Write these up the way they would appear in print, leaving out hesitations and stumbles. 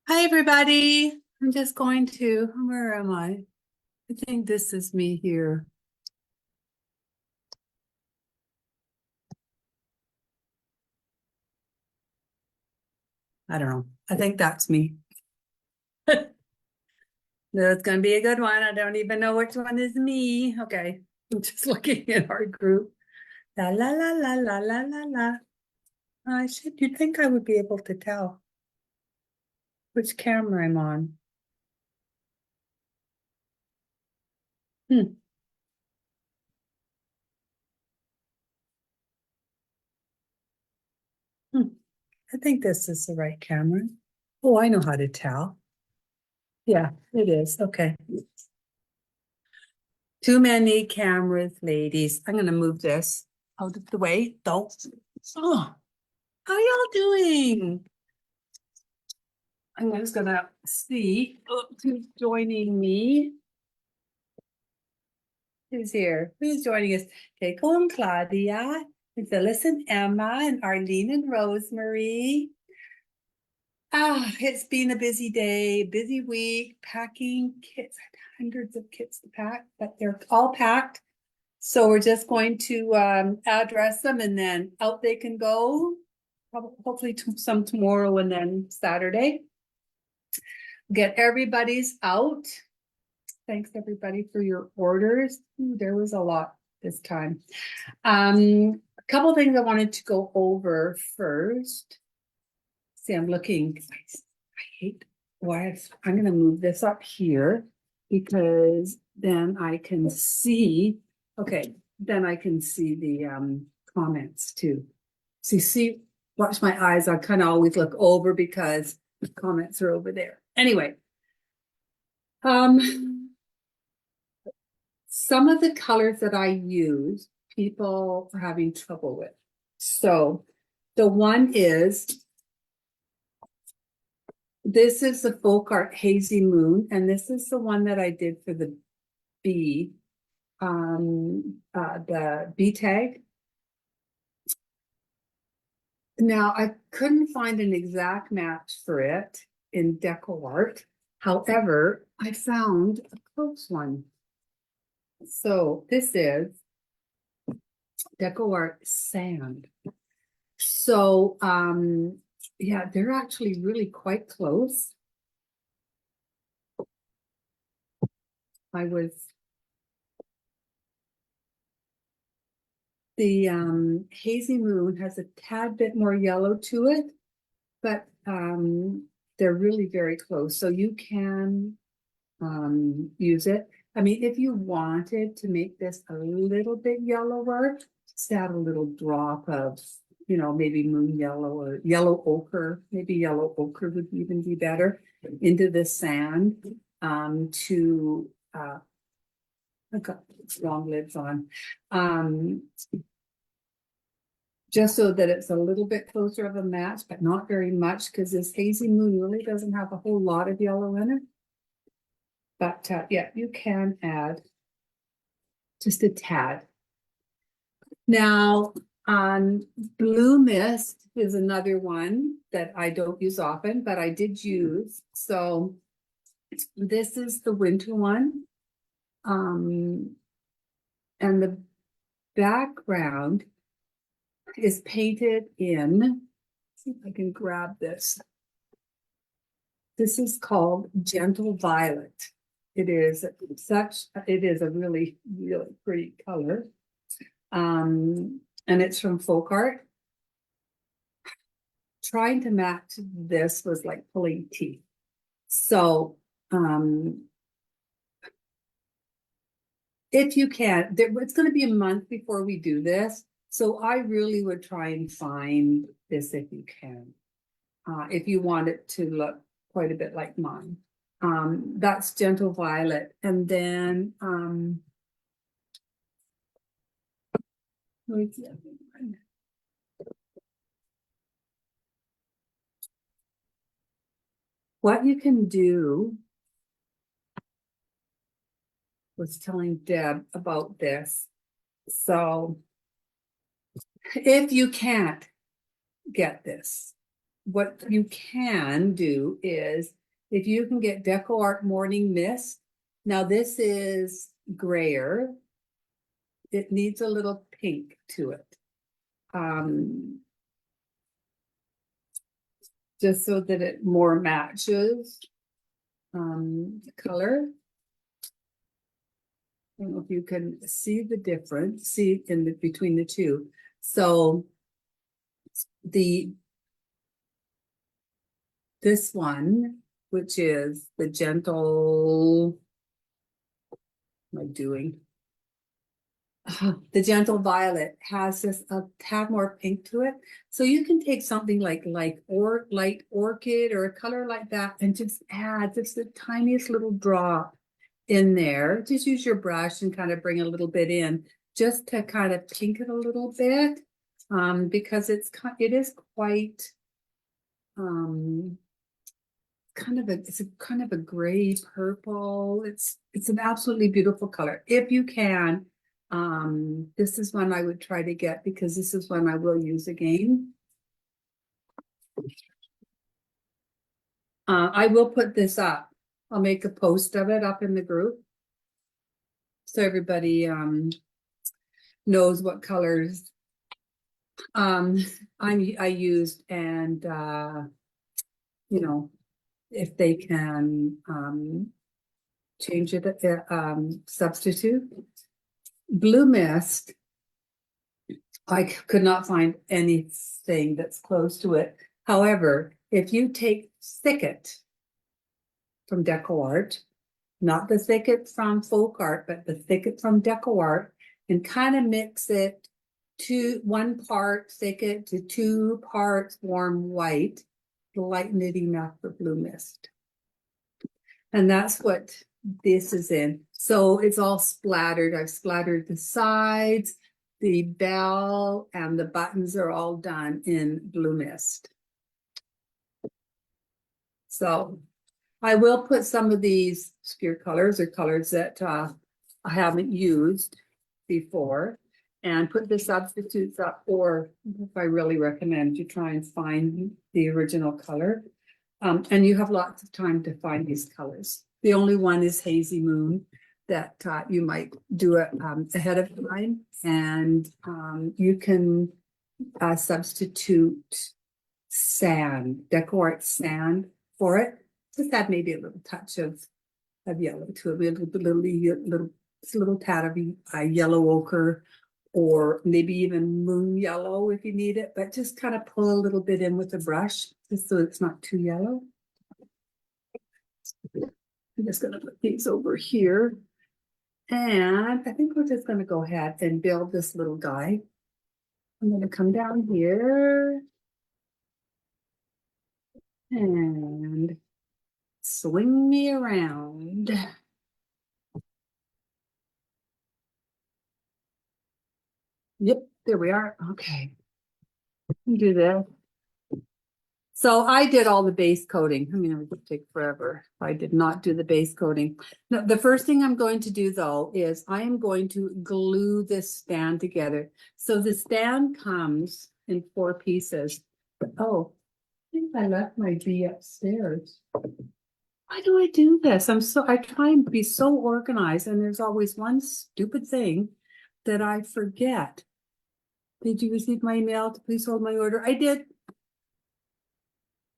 Hi, everybody. I'm just going to, where am I? I think this is me here. I don't know. I think that's me. That's going to be a good one. I don't even know which one is me. Okay. I'm just looking at our group. La la la la la la la la. I should, you'd think I would be able to tell which camera I'm on. Hmm. Hmm. I think this is the right camera. Oh, I know how to tell. Yeah, it is. Okay. Too many cameras, ladies. I'm gonna move this out of the way. Don't. Oh, how y'all doing? I'm just gonna see who's joining me. Who's here? Who's joining us? Keiko and Claudia, and Phyllis and Emma, and Arlene and Rosemary. It's been a busy day, busy week, packing kits. I had hundreds of kits to pack, but they're all packed. So we're just going to address them and then out they can go. Hopefully some tomorrow and then Saturday. Get everybody's out. Thanks everybody for your orders. Ooh, there was a lot this time. A couple of things I wanted to go over first. See, I'm looking. I hate why I'm going to move this up here because then I can see. Okay, then I can see the comments too. See, watch my eyes. I kind of always look over because the comments are over there. Anyway, some of the colors that I use, people are having trouble with. So the one is this is the folk art hazy moon, and this is the one that I did for the bee, the bee tag. Now I couldn't find an exact match for it in Deco Art. However, I found a close one. So this is Deco Art Sand. So yeah, they're actually really quite close. I was the hazy moon has a tad bit more yellow to it, but they're really very close. So you can use it. I mean, if you wanted to make this a little bit yellower, just add a little drop of, maybe moon yellow or yellow ochre, maybe yellow ochre would even be better into the sand to I've got long lids on. Just so that it's a little bit closer of a match, but not very much, because this hazy moon really doesn't have a whole lot of yellow in it. But yeah, you can add just a tad. Now, Blue Mist is another one that I don't use often, but I did use. So this is the winter one. And the background is painted in, let's see if I can grab this. This is called Gentle Violet. It is a really, really pretty color. And it's from Folk Art. Trying to match this was like pulling teeth. So if you can, it's going to be a month before we do this. So I really would try and find this if you can. If you want it to look quite a bit like mine. That's Gentle Violet. And then where's the other one? What you can do was telling Deb about this. So if you can't get this, what you can do is if you can get Deco Art Morning Mist. Now this is grayer. It needs a little pink to it. Um, just so that it more matches the color. I don't know if you can see the difference, see in between the two. So the this one, which is the gentle, what am I doing? The gentle violet has this a tad more pink to it. So you can take something like or light orchid or a color like that and just add just the tiniest little drop in there. Just use your brush and kind of bring a little bit in just to kind of pink it a little bit. Because it is quite um it's a kind of a gray purple. It's an absolutely beautiful color. If you can, this is one I would try to get because this is one I will use again. I will put this up. I'll make a post of it up in the group so everybody knows what colors I used and you know if they can change it substitute. Blue mist, I could not find anything that's close to it. However, if you take thicket from Deco Art, not the thicket from folk art, but the thicket from Deco Art, and kind of mix it to 1 part thicket to 2 parts warm white, lighten it enough for blue mist. And that's what this is in. So it's all splattered. I've splattered the sides, the bell, and the buttons are all done in blue mist. So I will put some of these obscure colors or colors that I haven't used before and put the substitutes up, or if I really recommend you try and find the original color. And you have lots of time to find these colors. The only one is Hazy Moon that you might do it ahead of time, and you can substitute sand, Deco Art sand for it. Just add maybe a little touch of yellow to it, a little tad of yellow ochre, or maybe even moon yellow if you need it, but just kind of pull a little bit in with the brush just so it's not too yellow. I'm just going to put these over here. And I think we're just going to go ahead and build this little guy. I'm going to come down here and swing me around. Yep, there we are. Okay, do this. So I did all the base coating. I mean, it would take forever. I did not do the base coating. Now, the first thing I'm going to do though is I am going to glue this stand together. So the stand comes in 4 pieces. Oh, I think I left my bee upstairs. Why do I do this? I try and be so organized, and there's always one stupid thing that I forget. Did you receive my email to please hold my order? I did.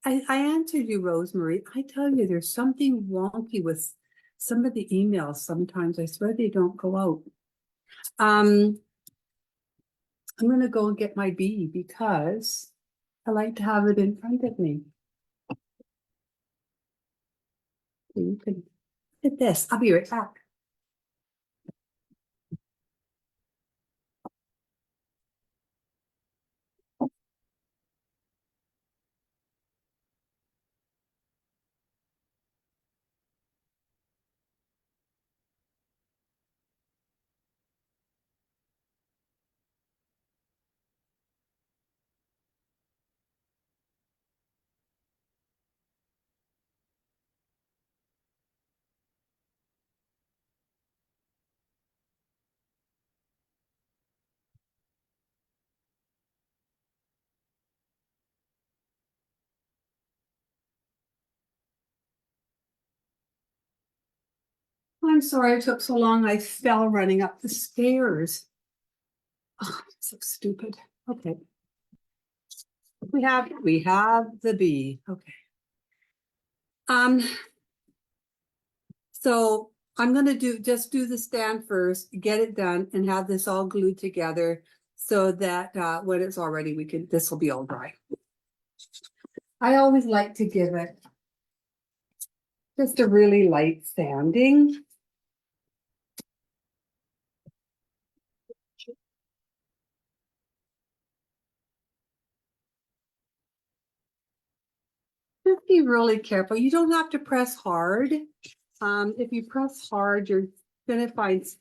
I answered you, Rosemary. I tell you, there's something wonky with some of the emails sometimes. I swear they don't go out. I'm gonna go and get my bee because I like to have it in front of me. So you can look at this. I'll be right back. I'm sorry it took so long. I fell running up the stairs. Oh, so stupid. Okay. We have the bee. Okay. Um, so I'm gonna just do the stand first, get it done, and have this all glued together so that when it's all ready, this will be all dry. I always like to give it just a really light sanding. Just be really careful. You don't have to press hard. If you press hard, you're gonna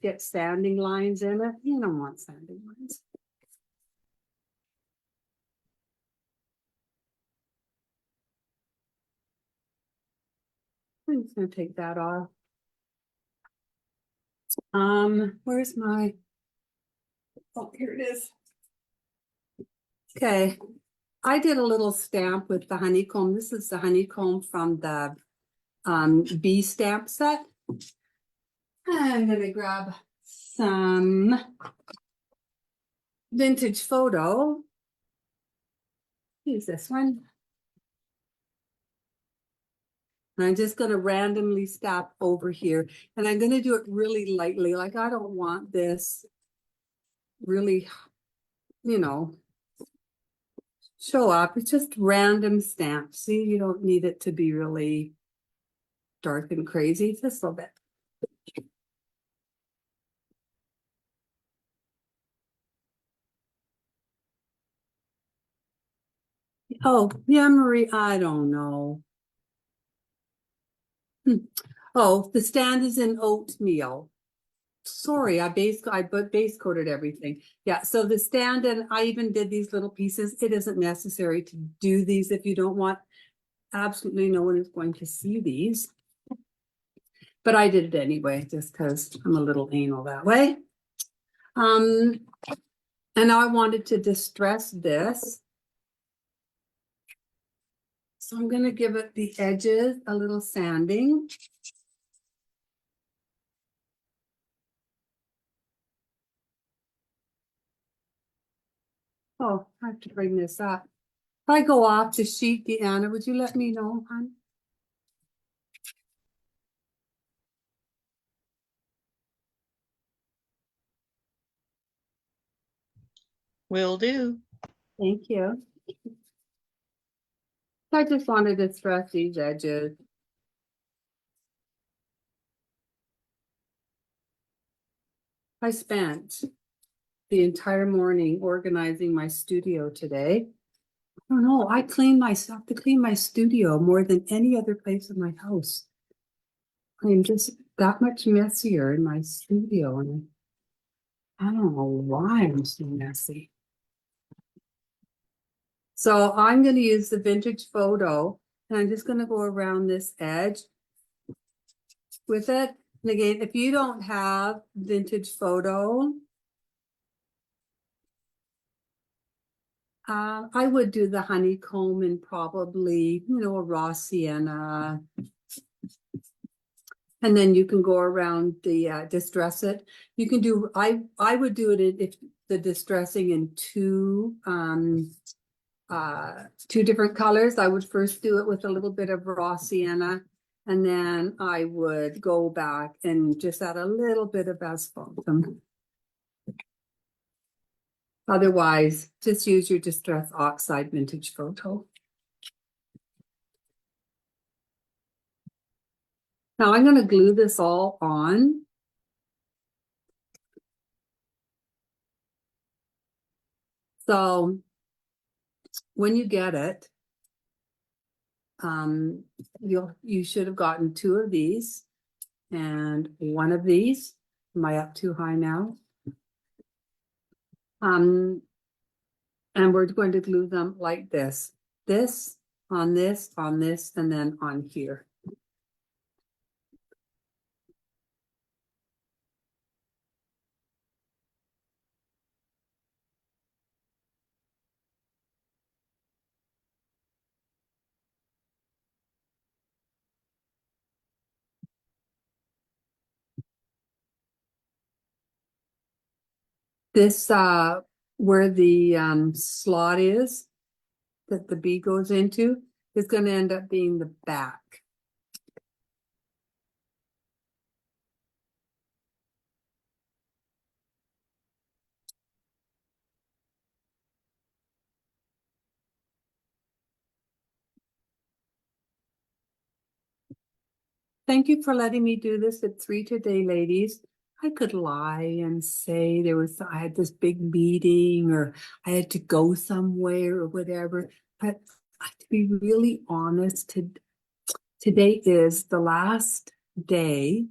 get sanding lines in it. You don't want sanding lines. I'm just gonna take that off. Where's my, oh, here it is. Okay, I did a little stamp with the honeycomb. This is the honeycomb from the bee stamp set. I'm gonna grab some vintage photo. Use this one. And I'm just going to randomly stop over here. And I'm going to do it really lightly. Like I don't want this really, you know, show up. It's just random stamps. See, you don't need it to be really dark and crazy. Just a little bit. Oh, yeah, Marie, I don't know. Oh, the stand is in oatmeal. Sorry, I base coated everything. Yeah, so the stand, and I even did these little pieces. It isn't necessary to do these if you don't want. Absolutely no one is going to see these. But I did it anyway, just because I'm a little anal that way. And now I wanted to distress this. So I'm going to give it the edges a little sanding. Oh, I have to bring this up. If I go off the sheet, Deanna, would you let me know, hon? Will do. Thank you. I just wanted to stress these edges. I spent the entire morning organizing my studio today. I don't know, I have to clean my studio more than any other place in my house. I am just that much messier in my studio, and I don't know why I'm so messy. So I'm going to use the vintage photo, and I'm just going to go around this edge with it. And again, if you don't have vintage photo, I would do the honeycomb and probably, a raw sienna. And then you can go around the distress it. You can do, I would do it if the distressing in two different colors. I would first do it with a little bit of raw sienna, and then I would go back and just add a little bit of asphaltum. Otherwise, just use your Distress Oxide vintage photo. Now I'm going to glue this all on. So when you get it, you should have gotten two of these and one of these. Am I up too high now? And we're going to glue them like this. This, and then on here. This, where the slot is that the bee goes into is going to end up being the back. Thank you for letting me do this at 3 today, ladies. I could lie and say I had this big meeting or I had to go somewhere or whatever. But to be really honest, today is the last day,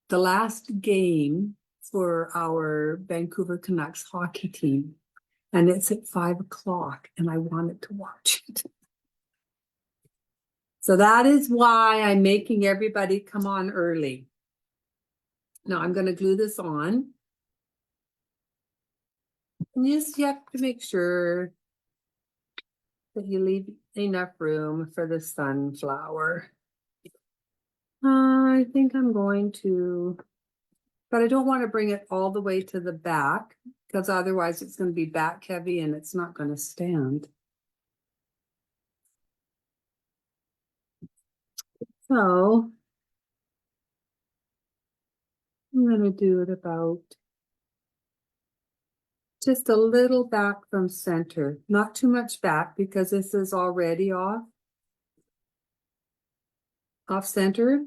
the last game for our Vancouver Canucks hockey team. And it's at 5 o'clock and I wanted to watch it. So that is why I'm making everybody come on early. Now I'm going to glue this on. And you have to make sure that you leave enough room for the sunflower. I think I'm going to, but I don't want to bring it all the way to the back because otherwise it's going to be back heavy and it's not going to stand. So I'm going to do it about just a little back from center, not too much back because this is already off center.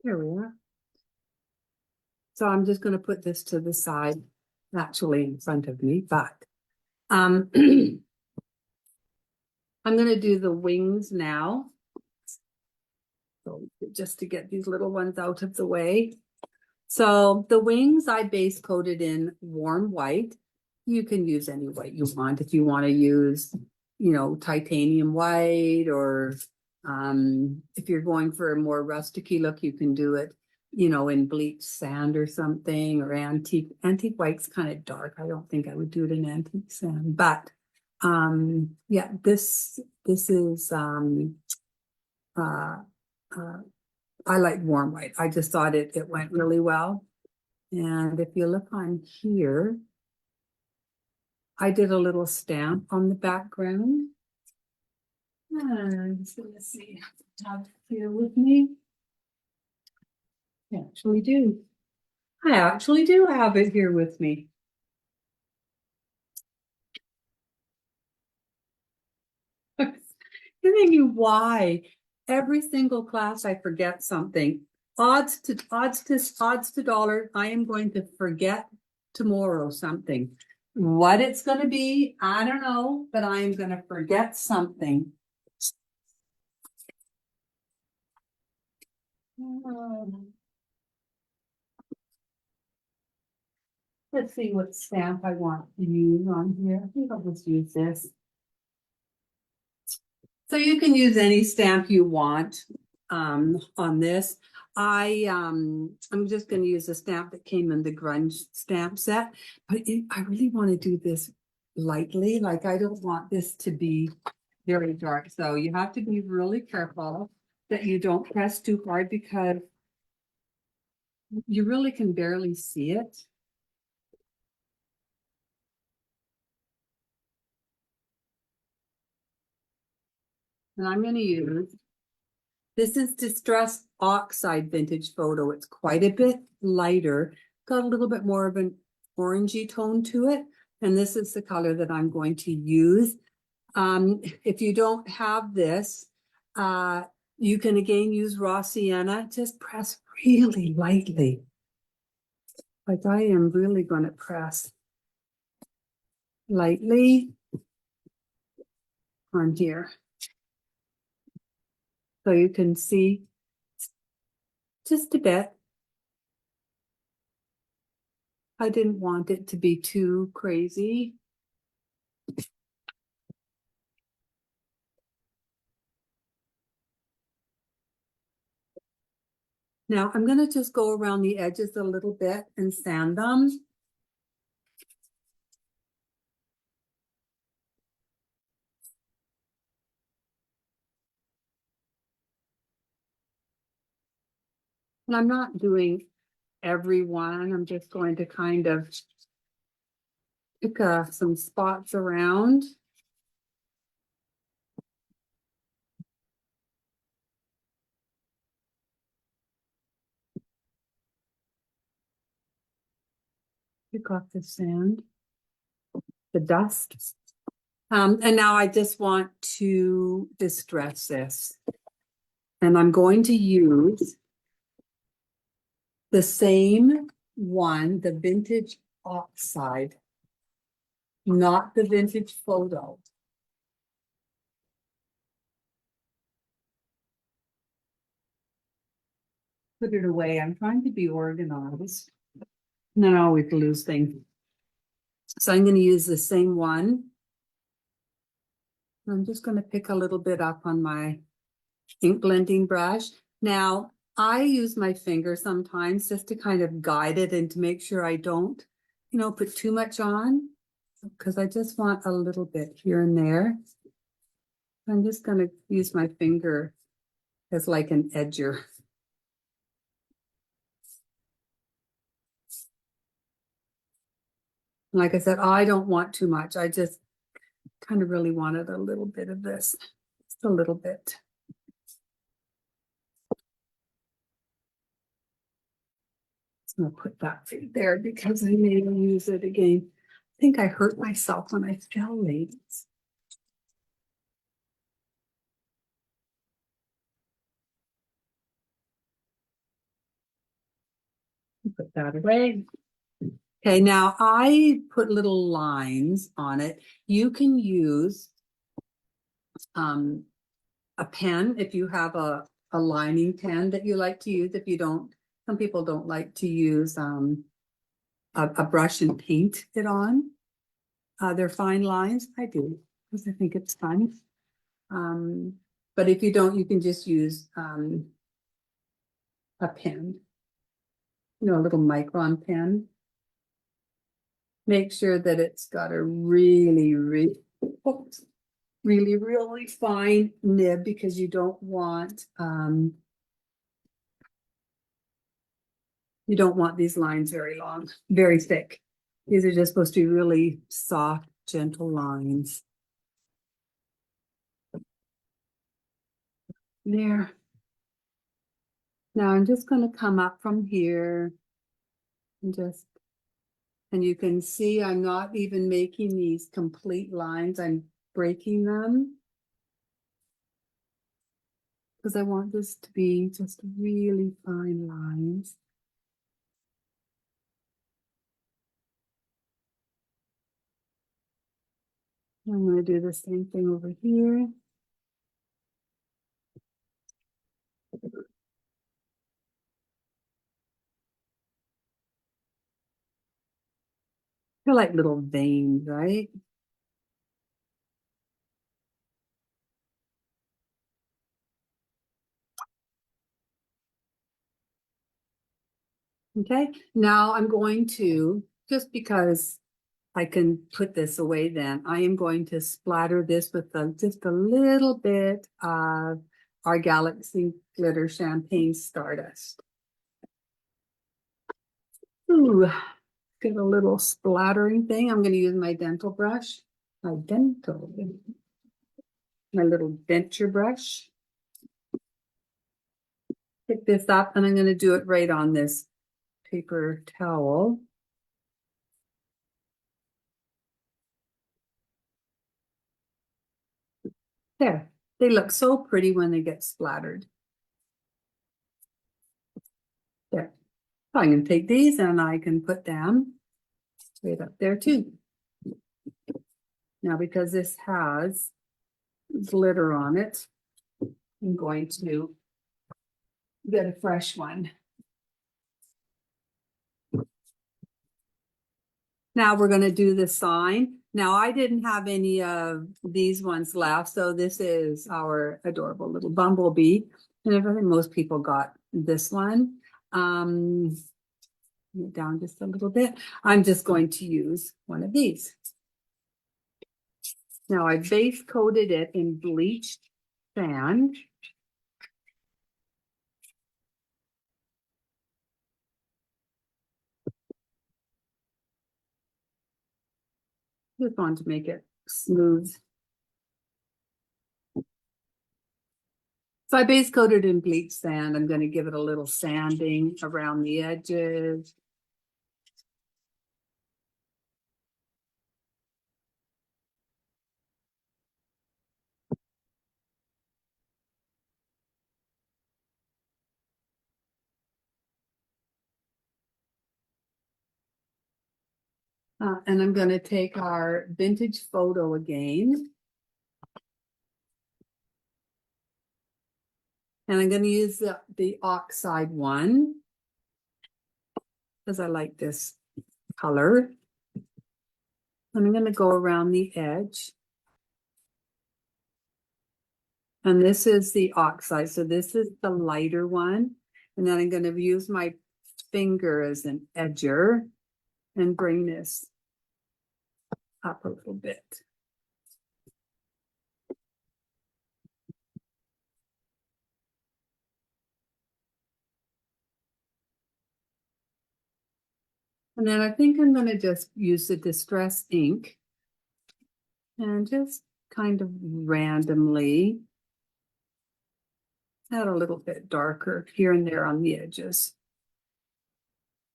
There we are. So I'm just going to put this to the side, actually in front of me, but I'm going to do the wings now. So just to get these little ones out of the way. So the wings I base coated in warm white. You can use any white you want. If you want to use, titanium white, or if you're going for a more rusticy look, you can do it, in bleached sand or something, or antique. Antique white's kind of dark. I don't think I would do it in antique sand, but yeah, this is I like warm white. I just thought it went really well. And if you look on here, I did a little stamp on the background. And so let's see, have it here with me. I actually do have it here with me. You're thinking, why? Every single class I forget something. Odds to dollar, I am going to forget tomorrow something. What it's going to be, I don't know, but I am going to forget something. Let's see what stamp I want to use on here. I think I'll just use this. So you can use any stamp you want on this. I'm just going to use a stamp that came in the grunge stamp set, but I really want to do this lightly. Like, I don't want this to be very dark. So you have to be really careful that you don't press too hard because you really can barely see it. And I'm going to use, this is Distress Oxide Vintage Photo. It's quite a bit lighter, got a little bit more of an orangey tone to it. And this is the color that I'm going to use. If you don't have this, you can again use raw sienna. Just press really lightly. Like, I am really going to press lightly on here. So you can see just a bit. I didn't want it to be too crazy. Now I'm going to just go around the edges a little bit and sand them. And I'm not doing every one. I'm just going to kind of pick some spots around. Pick off the sand, the dust. And now I just want to distress this. And I'm going to use the same one, the vintage oxide, not the vintage photo. Put it away. I'm trying to be organized. And then I always lose things. So I'm going to use the same one. I'm just going to pick a little bit up on my ink blending brush. Now, I use my finger sometimes just to kind of guide it and to make sure I don't, put too much on, because I just want a little bit here and there. I'm just going to use my finger as like an edger. Like I said, I don't want too much. I just kind of really wanted a little bit of this, just a little bit. I'm gonna put that right there because I may use it again. I think I hurt myself when I fell, ladies. Put that away. Okay, now I put little lines on it. You can use a pen if you have a lining pen that you like to use. If you don't, some people don't like to use a brush and paint it on. They're fine lines. I do because I think it's fun. But if you don't, you can just use a pen, a little micron pen. Make sure that it's got a really, really fine nib, because you don't want these lines very long, very thick. These are just supposed to be really soft, gentle lines. There. Now I'm just going to come up from here and you can see I'm not even making these complete lines. I'm breaking them because I want this to be just really fine lines. I'm going to do the same thing over here. They're like little veins, right? Okay, now I'm going to, just because I can put this away then, I am going to splatter this with just a little bit of our Galaxy Glitter Champagne Stardust. Ooh, get a little splattering thing. I'm going to use my dental brush, my little denture brush. Pick this up and I'm going to do it right on this paper towel. There, they look so pretty when they get splattered. There. So I'm going to take these and I can put them right up there too. Now, because this has glitter on it, I'm going to get a fresh one. Now we're going to do the sign. Now I didn't have any of these ones left, so this is our adorable little bumblebee. And I think most people got this one. Down just a little bit. I'm just going to use one of these. Now I base coated it in bleached sand. Just want to make it smooth. So I base coated in bleach sand. I'm going to give it a little sanding around the edges. And I'm going to take our vintage photo again. And I'm going to use the oxide one because I like this color. And I'm going to go around the edge. And this is the oxide. So this is the lighter one. And then I'm going to use my finger as an edger and bring this up a little bit. And then I think I'm going to just use the distress ink and just kind of randomly add a little bit darker here and there on the edges.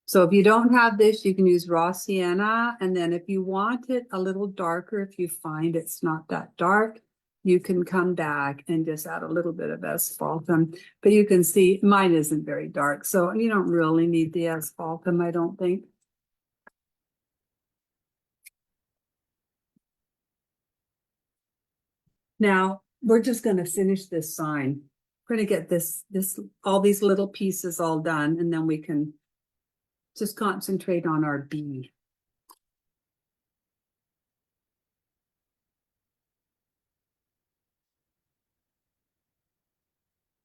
So if you don't have this, you can use raw sienna. And then if you want it a little darker, if you find it's not that dark, you can come back and just add a little bit of asphaltum. But you can see mine isn't very dark, so you don't really need the asphaltum, I don't think. Now, we're just going to finish this sign. We're going to get this, all these little pieces all done, and then we can just concentrate on our bee.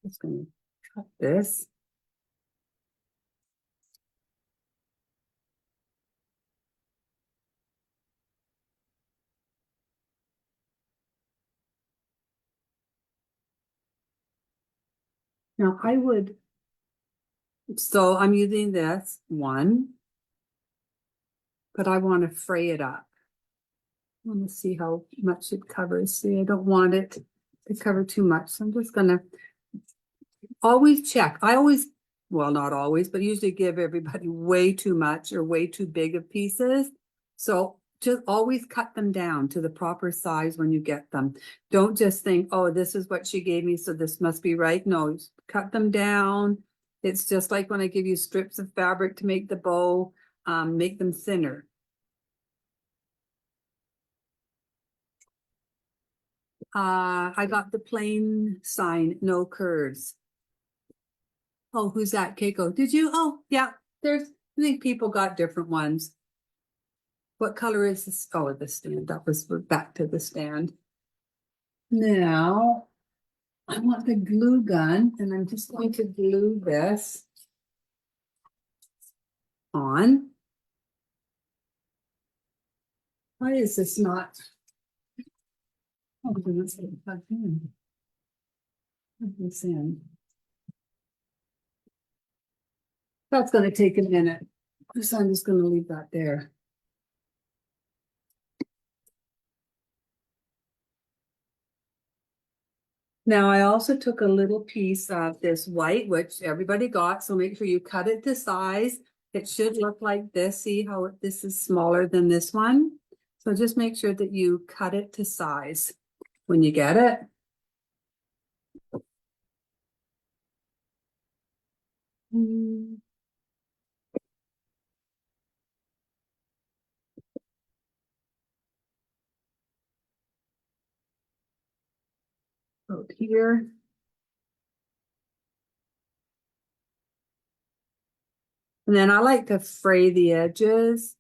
Just going to cut this. Now I would, so I'm using this one, but I want to fray it up. I want to see how much it covers. See, I don't want it to cover too much. So I'm just going to always check. I always, well, not always, but usually give everybody way too much or way too big of pieces. So just always cut them down to the proper size when you get them. Don't just think, oh, this is what she gave me, so this must be right. No, cut them down. It's just like when I give you strips of fabric to make the bow, make them thinner. I got the plain sign, no curves. Oh, who's that? Keiko. Did you? Oh, yeah. I think people got different ones. What color is this? Oh, the stand. That was back to the stand. Now, I want the glue gun, and I'm just going to glue this on. Why is this not? Oh, it's plugged in. Plug this in. That's going to take a minute. So I'm just going to leave that there. Now, I also took a little piece of this white, which everybody got, so make sure you cut it to size. It should look like this. See how this is smaller than this one? So just make sure that you cut it to size when you get it. Out here. And then I like to fray the edges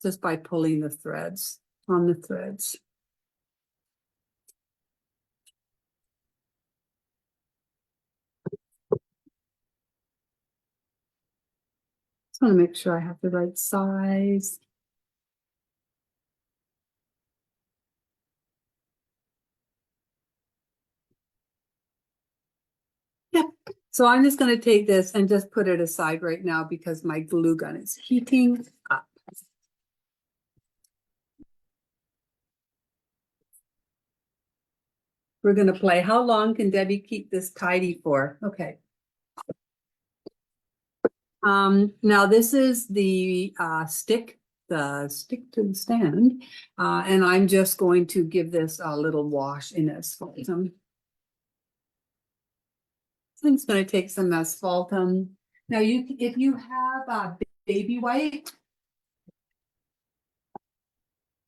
just by pulling the threads on the threads. Just want to make sure I have the right size. Yep. So I'm just going to take this and just put it aside right now because my glue gun is heating up. We're going to play. How long can Debbie keep this tidy for? Okay. Now this is the stick to the stand. And I'm just going to give this a little wash in asphaltum. I'm just going to take some asphaltum. Now if you have a baby white,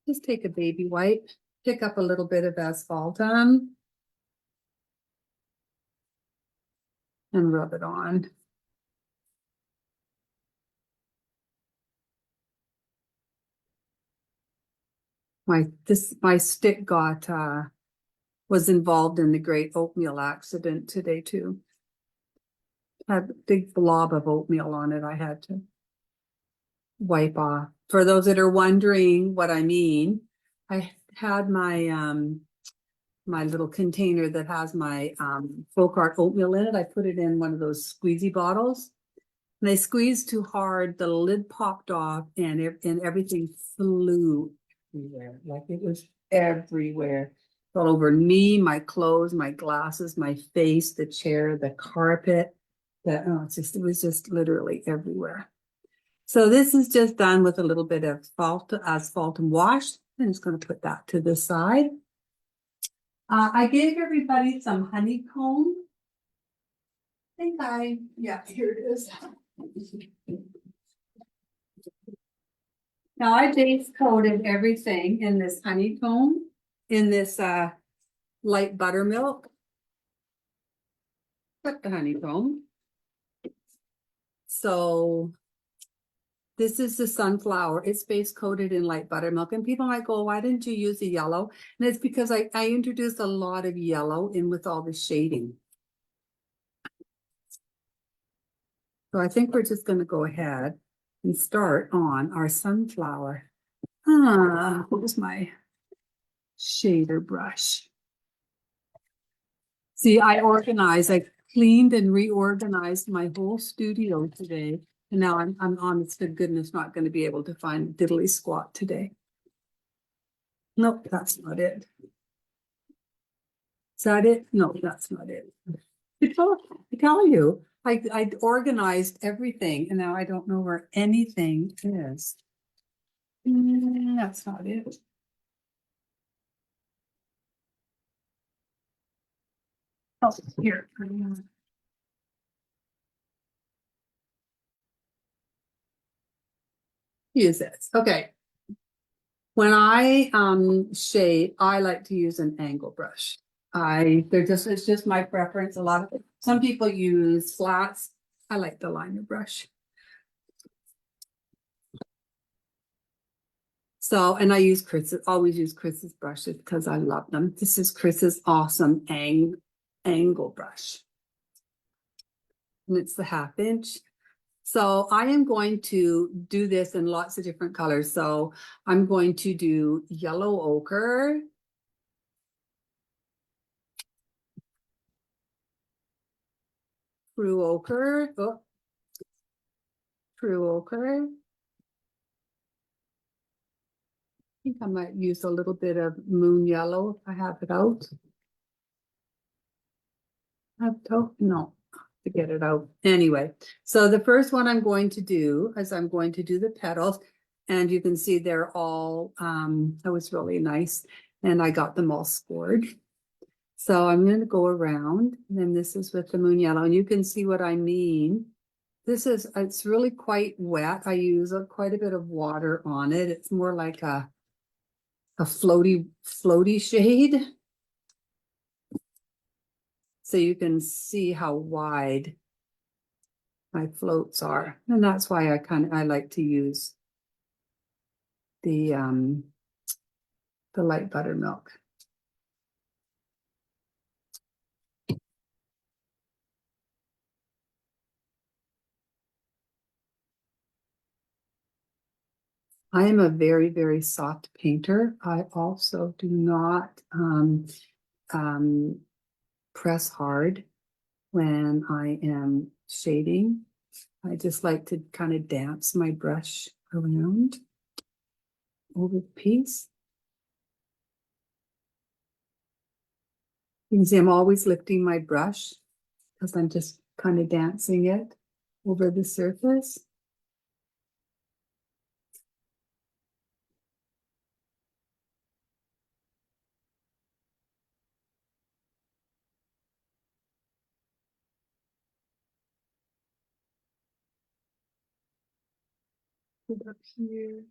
just take a baby white, pick up a little bit of asphaltum and rub it on. My stick was involved in the great oatmeal accident today too. Had a big blob of oatmeal on it I had to wipe off. For those that are wondering what I mean, I had my little container that has my folk art oatmeal in it. I put it in one of those squeezy bottles. And I squeezed too hard, the lid popped off, and everything flew everywhere. Like it was everywhere. All over me, my clothes, my glasses, my face, the chair, the carpet. It was just literally everywhere. So this is just done with a little bit of asphaltum wash. I'm just going to put that to the side. I gave everybody some honeycomb. Yeah, here it is. Now I base coated everything in this honeycomb, in this light buttermilk. Put the honeycomb. So this is the sunflower. It's base coated in light buttermilk. And people might go, why didn't you use the yellow? And it's because I introduced a lot of yellow in with all the shading. So I think we're just going to go ahead and start on our sunflower. Where's my shader brush? See, I cleaned and reorganized my whole studio today. And now I'm honest to goodness not going to be able to find diddly squat today. Nope, that's not it. Is that it? No, that's not it. I tell you, I organized everything and now I don't know where anything is. That's not it. Oh, here. Use this. Okay. When I shade, I like to use an angle brush. It's just my preference. Some people use flats. I like the liner brush. So, and I use always use Chris's brushes because I love them. This is Chris's awesome angle brush. And it's the 1/2 inch. So I am going to do this in lots of different colors. So I'm going to do yellow ochre, true ochre, true ochre. I think I might use a little bit of moon yellow if I have it out. No, to get it out. Anyway, so the first one I'm going to do is I'm going to do the petals. And you can see they're all, that was really nice. And I got them all scored. So I'm going to go around, and then this is with the moon yellow, and you can see what I mean. It's really quite wet. I use quite a bit of water on it. It's more like a floaty shade. So you can see how wide my floats are. And that's why I like to use the light buttermilk. I am a very, very soft painter. I also do not press hard. when I am shading. I just like to kind of dance my brush around over the piece. You can see I'm always lifting my brush because I'm just kind of dancing it over the surface. Put up here.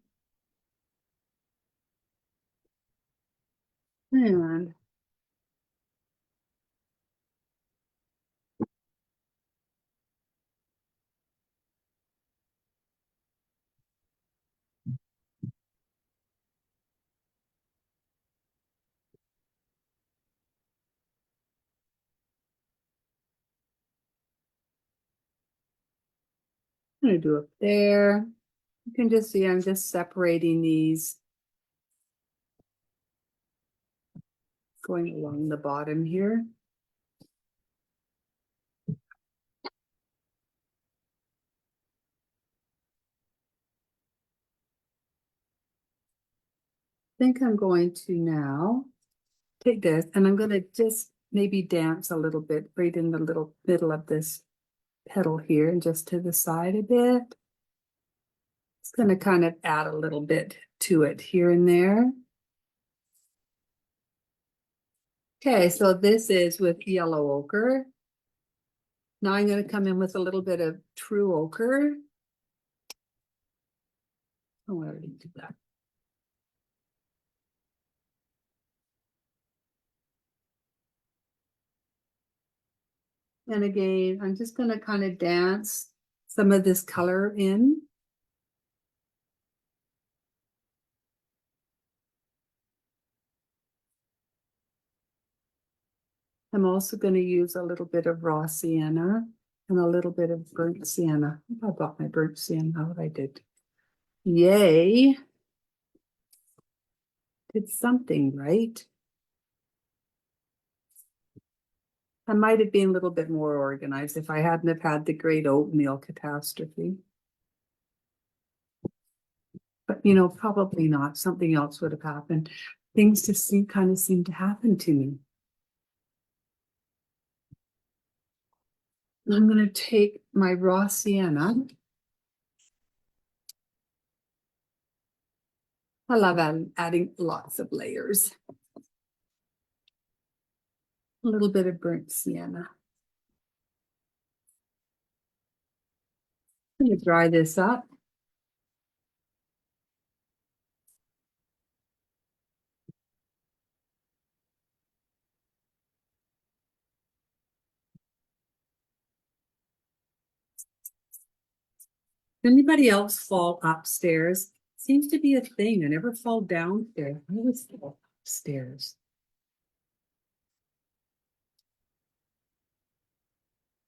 And I'm going to do up there. You can just see I'm just separating these, going along the bottom here. I think I'm going to now take this and I'm going to just maybe dance a little bit right in the little middle of this petal here and just to the side a bit. It's going to kind of add a little bit to it here and there. Okay, so this is with yellow ochre. Now I'm going to come in with a little bit of true ochre. Oh, I already did that. And again, I'm just going to kind of dance some of this color in. I'm also going to use a little bit of raw sienna and a little bit of burnt sienna. I got my burnt sienna out. I did. Yay. Did something right. I might have been a little bit more organized if I hadn't have had the great oatmeal catastrophe. But you know, probably not. Something else would have happened. Things just kind of seem to happen to me. I'm going to take my raw sienna. I love adding lots of layers. A little bit of burnt sienna. I'm going to dry this up. Anybody else fall upstairs? Seems to be a thing. I never fall downstairs. I always fall upstairs.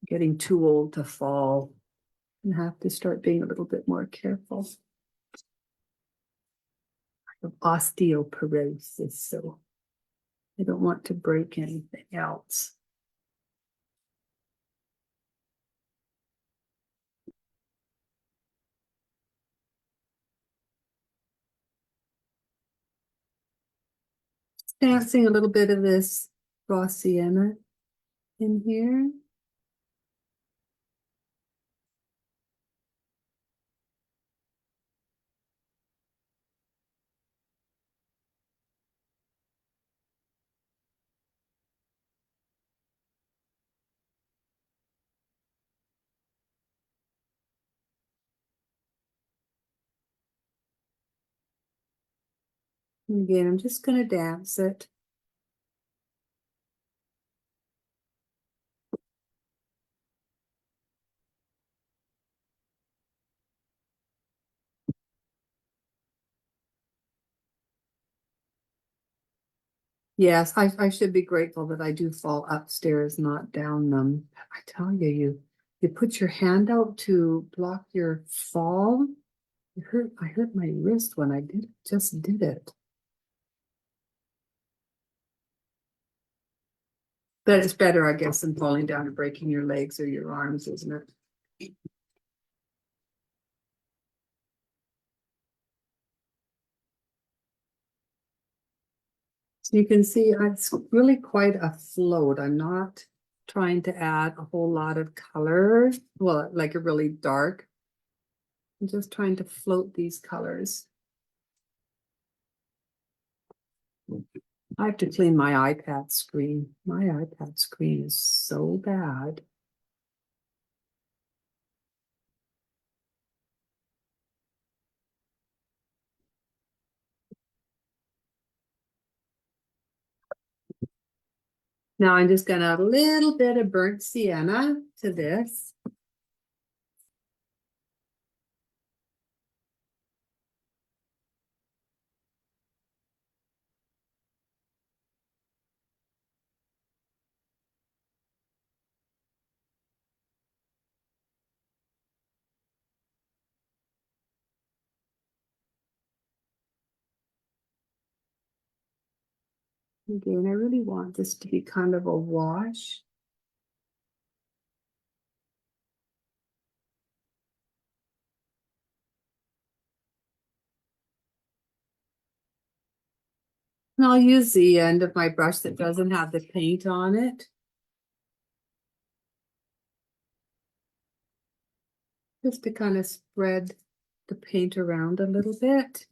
Getting too old to fall and have to start being a little bit more careful. I have osteoporosis, so I don't want to break anything else. Dancing a little bit of this raw sienna in here. And again, I'm just going to dance it. Yes, I should be grateful that I do fall upstairs, not down them. I tell you, you put your hand out to block your fall. I hurt my wrist when I just did it. But it's better, I guess, than falling down and breaking your legs or your arms, isn't it? So you can see it's really quite a float. I'm not trying to add a whole lot of color. Well, like a really dark. I'm just trying to float these colors. I have to clean my iPad screen. My iPad screen is so bad. Now I'm just gonna add a little bit of burnt sienna to this. Again, I really want this to be kind of a wash. And I'll use the end of my brush that doesn't have the paint on it. Just to kind of spread the paint around a little bit.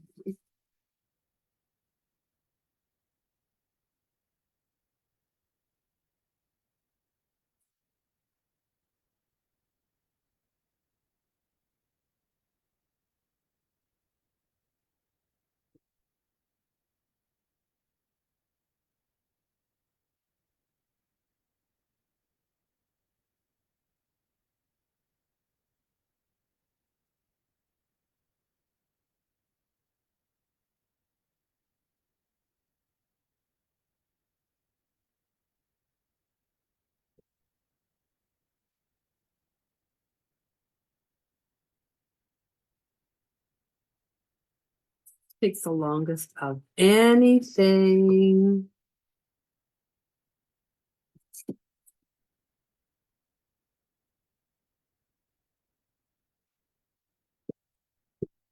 Takes the longest of anything.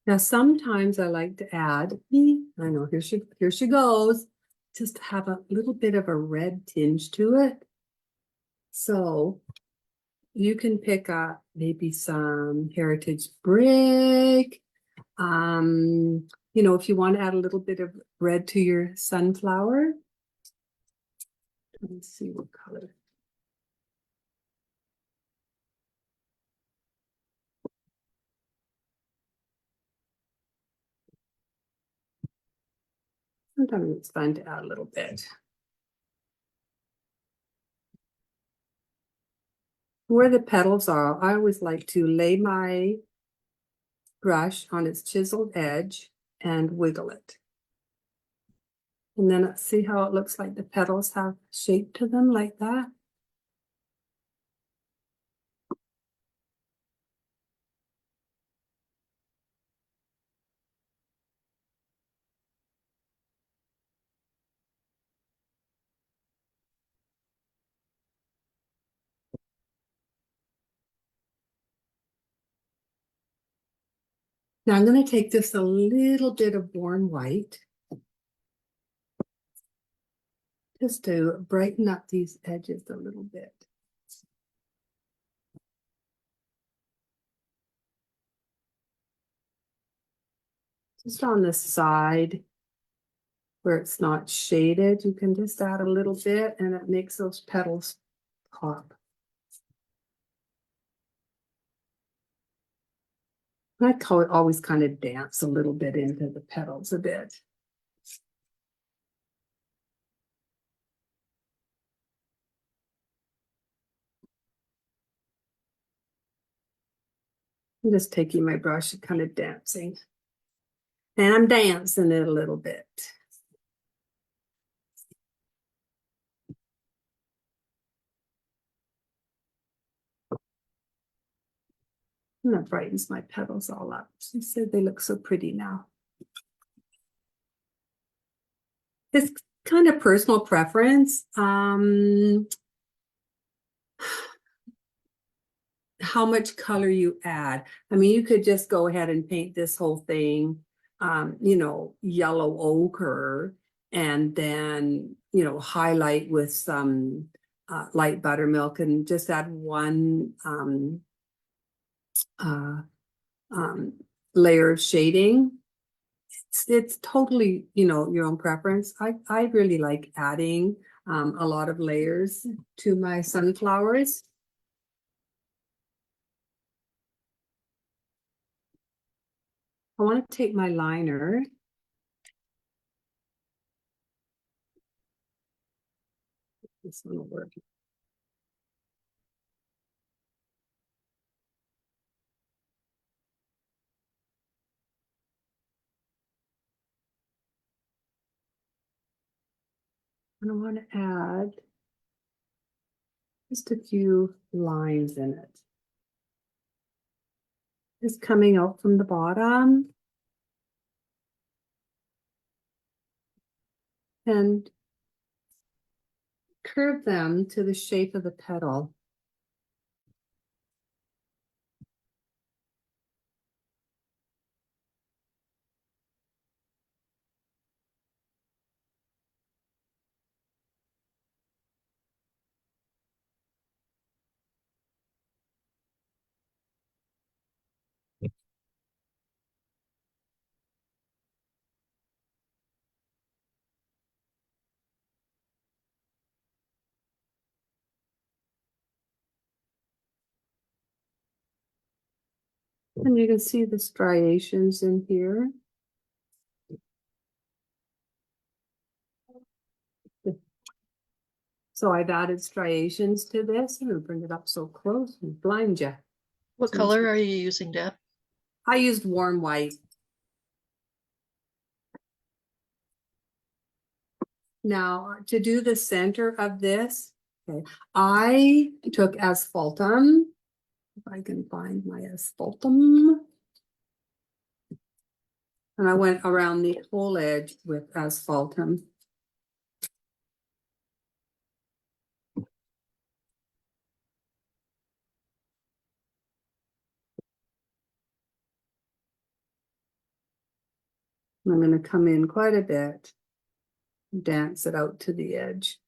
Now, sometimes I like to add, I know, here she goes, just have a little bit of a red tinge to it. So you can pick up maybe some heritage brick. If you want to add a little bit of red to your sunflower. Let's see what color. Sometimes it's fun to add a little bit. Where the petals are, I always like to lay my brush on its chiseled edge and wiggle it. And then see how it looks like the petals have shape to them like that. Now I'm going to take just a little bit of Born White just to brighten up these edges a little bit. Just on the side where it's not shaded, you can just add a little bit and it makes those petals pop. I call it always kind of dance a little bit into the petals a bit. I'm just taking my brush and kind of dancing. And I'm dancing it a little bit. And that brightens my petals all up. She said they look so pretty now. It's kind of personal preference. how much color you add. I mean, you could just go ahead and paint this whole thing, yellow ochre, and then, highlight with some light buttermilk and just add one uh, um, layer of shading. It's totally, your own preference. I really like adding a lot of layers to my sunflowers. I want to take my liner. This one will work. And I want to add just a few lines in it. Just coming out from the bottom. And curve them to the shape of the petal. And you can see the striations in here. So I've added striations to this. I'm going to bring it up so close and blind you. What color are you using, Deb? I used warm white. Now, to do the center of this, okay, I took asphaltum. If I can find my asphaltum. And I went around the whole edge with asphaltum. I'm going to come in quite a bit, dance it out to the edge.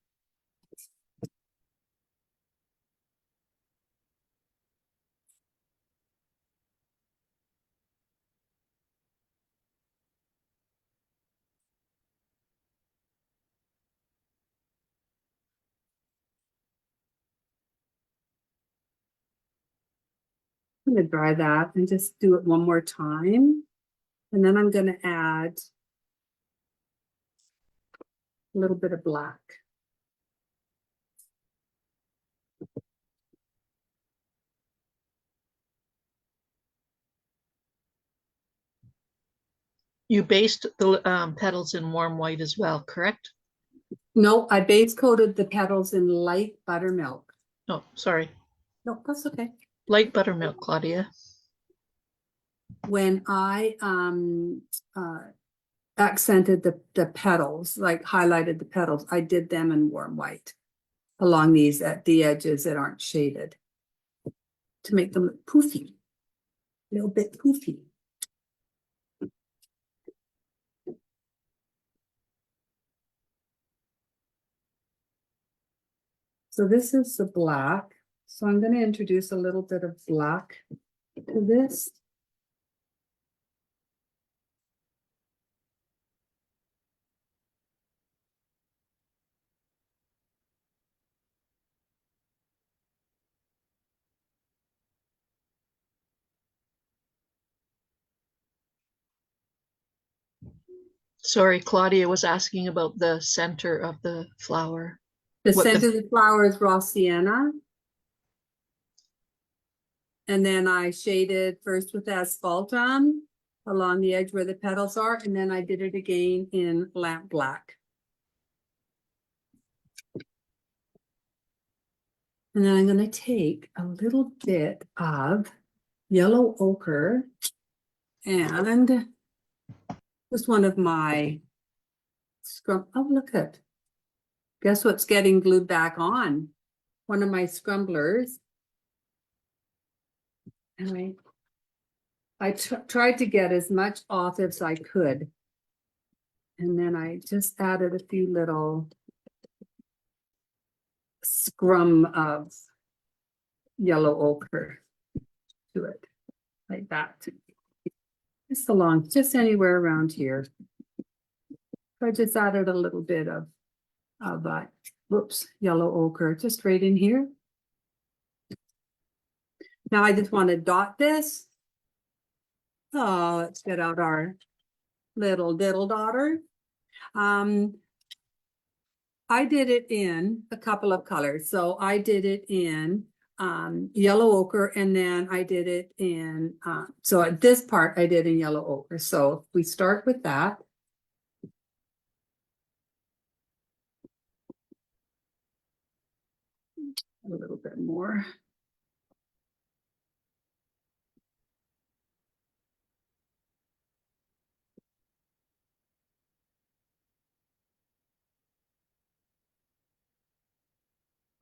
I'm going to dry that and just do it one more time. And then I'm going to add a little bit of black. You based the petals in warm white as well, correct? No, I base coated the petals in light buttermilk. Oh, sorry. No, that's okay. Light buttermilk, Claudia. When I accented the petals, like highlighted the petals, I did them in warm white along these at the edges that aren't shaded to make them look poofy, a little bit poofy. So this is the black. So I'm going to introduce a little bit of black to this. Sorry, Claudia was asking about the center of the flower. The What center of the flower is raw sienna. And then I shaded first with asphaltum along the edge where the petals are, and then I did it again in lamp black. And then I'm going to take a little bit of yellow ochre and just one of my scrum. Oh, look at. Guess what's getting glued back on? One of my scrumblers. And I tried to get as much off as I could. And then I just added a few little scrum of yellow ochre to it, like that. Just anywhere around here. So I just added a little bit of yellow ochre, just right in here. Now I just want to dot this. Oh, let's get out our little diddle dotter. I did it in a couple of colors. So I did it in yellow ochre, and then I did it in, so at this part I did in yellow ochre. So we start with that. A little bit more.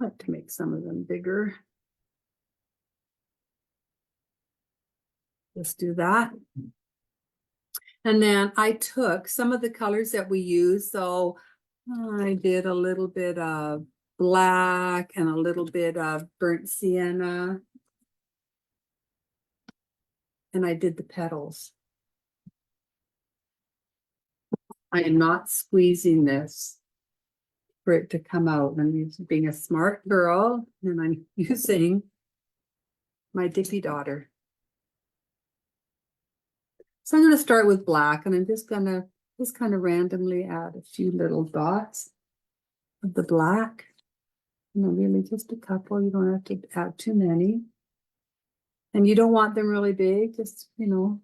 I like to make some of them bigger. Let's do that. And then I took some of the colors that we use. So I did a little bit of black and a little bit of burnt sienna. And I did the petals. I am not squeezing this for it to come out. I'm being a smart girl, and I'm using my dippy daughter. So I'm going to start with black, and I'm just going to kind of randomly add a few little dots of the black. You know, really just a couple. You don't have to add too many. And you don't want them really big, just, you know,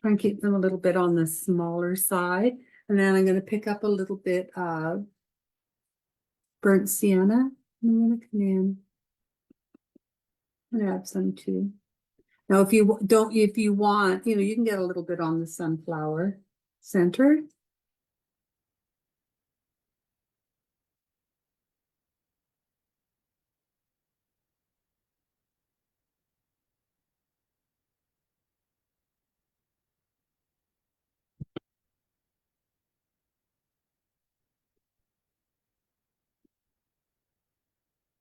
try and keep them a little bit on the smaller side. And then I'm going to pick up a little bit of burnt sienna. I'm going to come in and add some too. Now, if you want, you know, you can get a little bit on the sunflower center.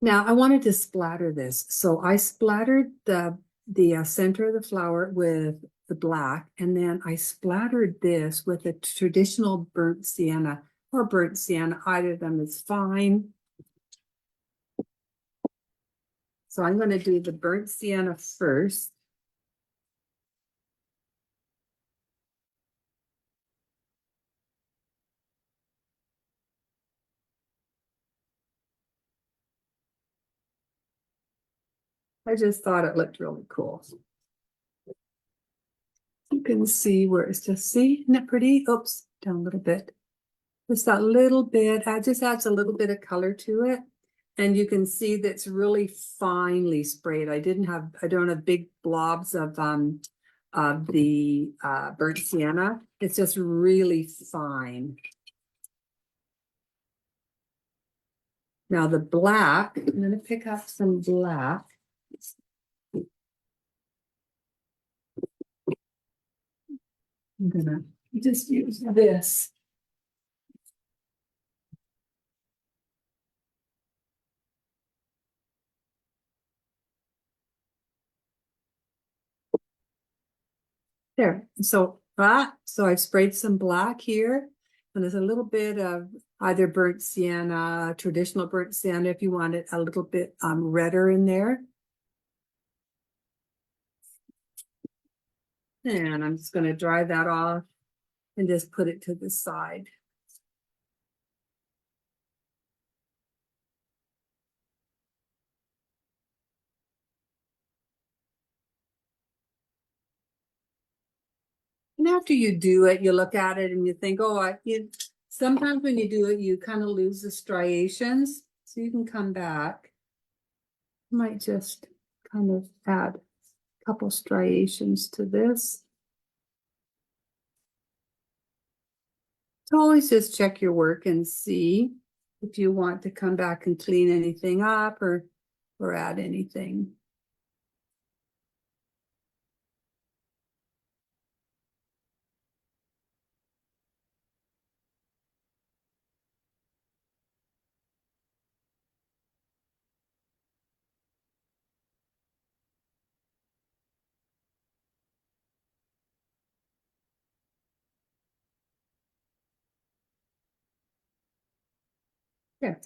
Now, I wanted to splatter this. So I splattered the center of the flower with the black, and then I splattered this with a traditional burnt sienna or burnt sienna. Either of them is fine. So I'm going to do the burnt sienna first. I just thought it looked really cool. You can see where it's just, see, isn't it pretty? Oops, down a little bit. Just that little bit, it just adds a little bit of color to it. And you can see that's really finely sprayed. I don't have big blobs of the burnt sienna. It's just really fine. Now the black, I'm going to pick up some black. I'm gonna just use this. There. So I've sprayed some black here, and there's a little bit of either burnt sienna, traditional burnt sienna, if you want it a little bit redder in there. And I'm just going to dry that off and just put it to the side. And after you do it, you look at it and you think, oh, sometimes when you do it, you kind of lose the striations. So you can come back. You might just kind of add a couple striations to this. So always just check your work and see if you want to come back and clean anything up or add anything. Yeah.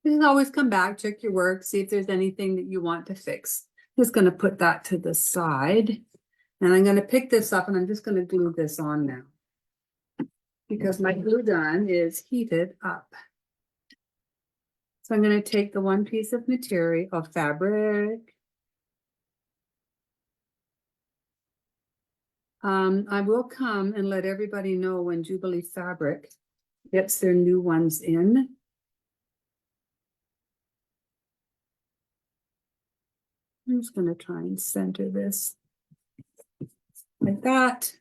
You can always come back, check your work, see if there's anything that you want to fix. Just gonna put that to the side. And I'm gonna pick this up and I'm just gonna glue this on now. Because my glue gun is heated up. So I'm gonna take the one piece of material of fabric. I will come and let everybody know when Jubilee Fabric gets their new ones in. I'm just gonna try and center this like that.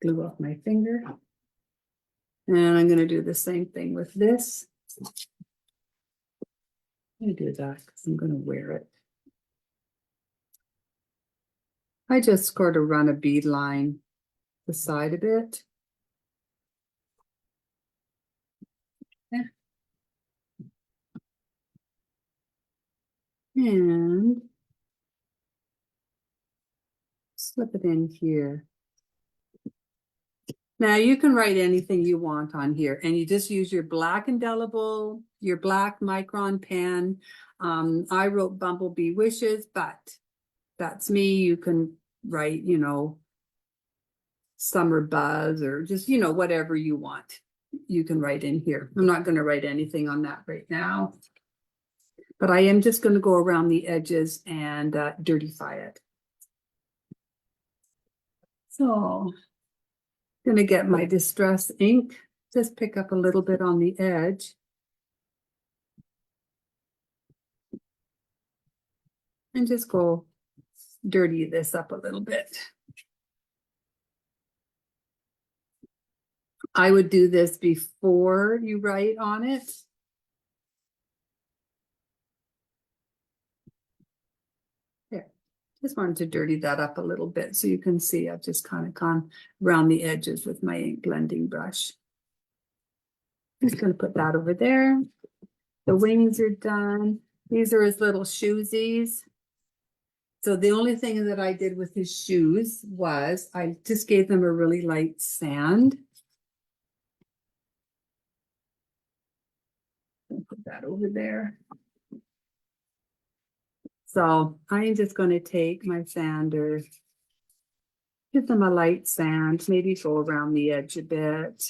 Glue off my finger. And I'm gonna do the same thing with this. I'm gonna do that because I'm gonna wear it. I just sort of run a bead line the side of it. Yeah. And slip it in here. Now you can write anything you want on here and you just use your black indelible, your black micron pen. I wrote Bumble Bee Wishes, but that's me. You can write, you know, Summer Buzz or just, you know, whatever you want. You can write in here. I'm not going to write anything on that right now. But I am just going to go around the edges and dirtify it. So going to get my distress ink, just pick up a little bit on the edge. And just go dirty this up a little bit. I would do this before you write on it. There, just wanted to dirty that up a little bit so you can see I've just kind of gone around the edges with my ink blending brush. I'm just going to put that over there. The wings are done. These are his little shoesies. So the only thing that I did with his shoes was I just gave them a really light sand. Put that over there. So I'm just going to take my sander, give them a light sand, maybe go around the edge a bit.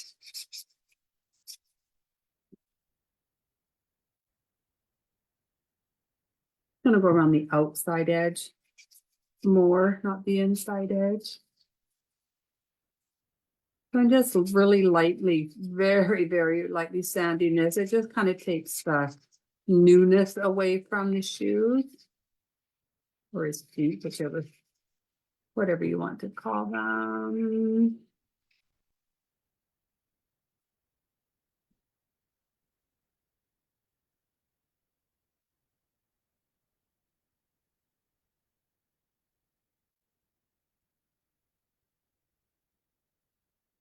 I'm going to go around the outside edge more, not the inside edge. So I'm just really lightly, very, very lightly sanding this. It just kind of takes the newness away from the shoes or his feet, whichever, whatever you want to call them.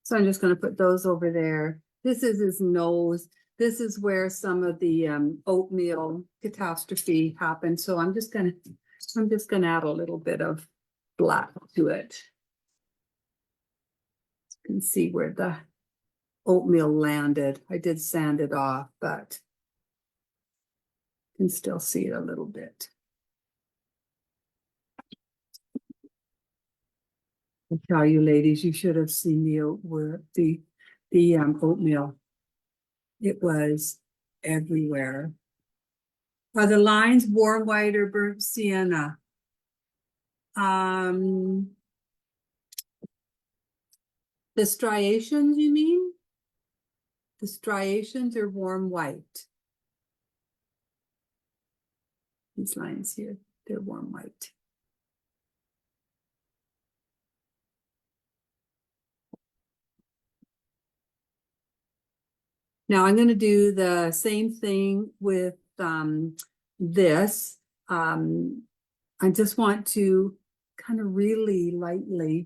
So I'm just going to put those over there. This is his nose. This is where some of the oatmeal catastrophe happened. So I'm just gonna add a little bit of black to it. You can see where the oatmeal landed. I did sand it off, but you can still see it a little bit. I tell you, ladies, you should have seen the oatmeal. It was everywhere. Are the lines warm white or burnt sienna? The striations, you mean? The striations are warm white. These lines here, they're warm white. Now I'm going to do the same thing with this. I just want to kind of really lightly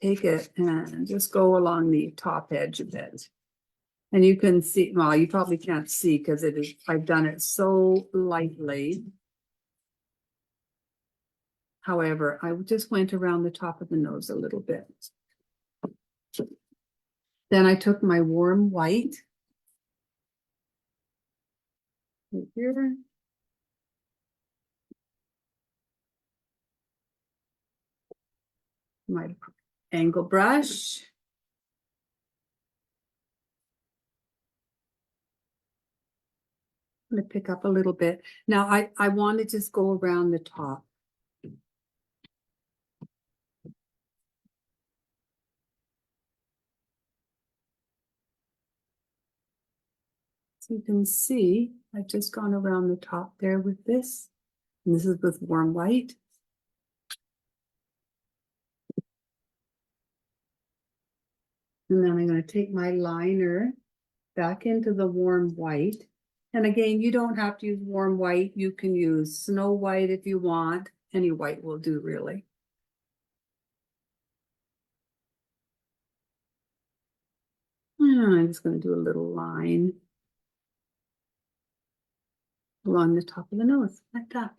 take it and just go along the top edge a bit. And you can see, well, you probably can't see because it is, I've done it so lightly. However, I just went around the top of the nose a little bit. Then I took my warm white. Right here. My angle brush. I'm going to pick up a little bit. Now I want to just go around the top. So you can see I've just gone around the top there with this. And this is with warm white. And then I'm going to take my liner back into the warm white. And again, you don't have to use warm white. You can use snow white if you want. Any white will do, really. I'm just going to do a little line along the top of the nose, like that.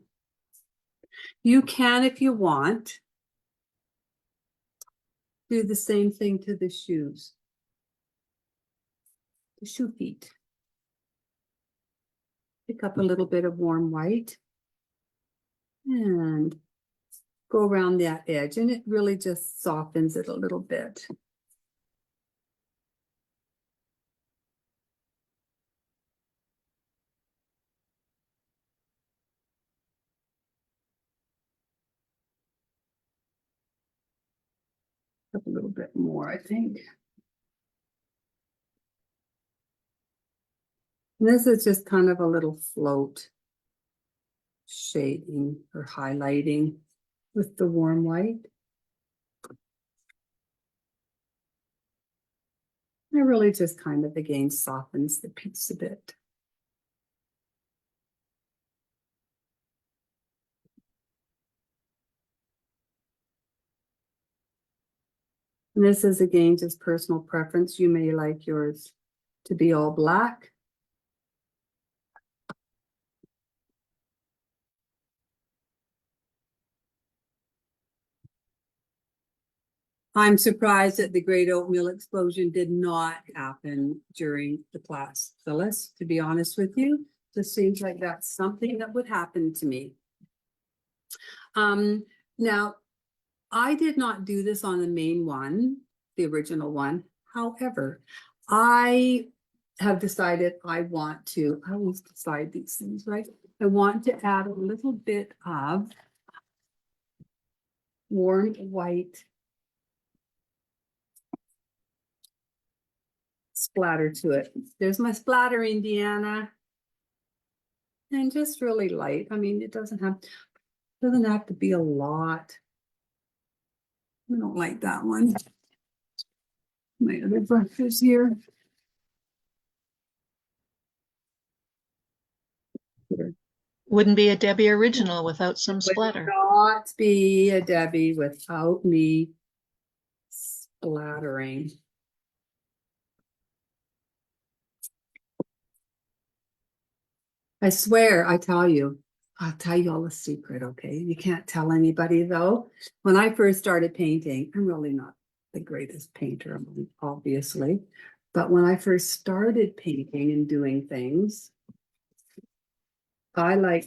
You can, if you want, do the same thing to the shoes, the shoe feet. Pick up a little bit of warm white and go around that edge, and it really just softens it a little bit. Up a little bit more, I think. And this is just kind of a little float shading or highlighting with the warm white. It really just kind of, again, softens the piece a bit. And this is, again, just personal preference. You may like yours to be all black. I'm surprised that the Great Oatmeal Explosion did not happen during the class, Phyllis, to be honest with you. This seems like that's something that would happen to me. Now, I did not do this on the main one, the original one. However, I have decided I always decide these things, right? I want to add a little bit of warm white splatter to it. There's my splatter, Indiana. And just really light. I mean, it doesn't have to be a lot. I don't like that one. My other brush is here. Wouldn't be a Debbie original without some Would splatter. not be a Debbie without me splattering. I swear, I'll tell you all a secret, okay? You can't tell anybody though. When I first started painting, I'm really not the greatest painter, obviously. But when I first started painting and doing things, I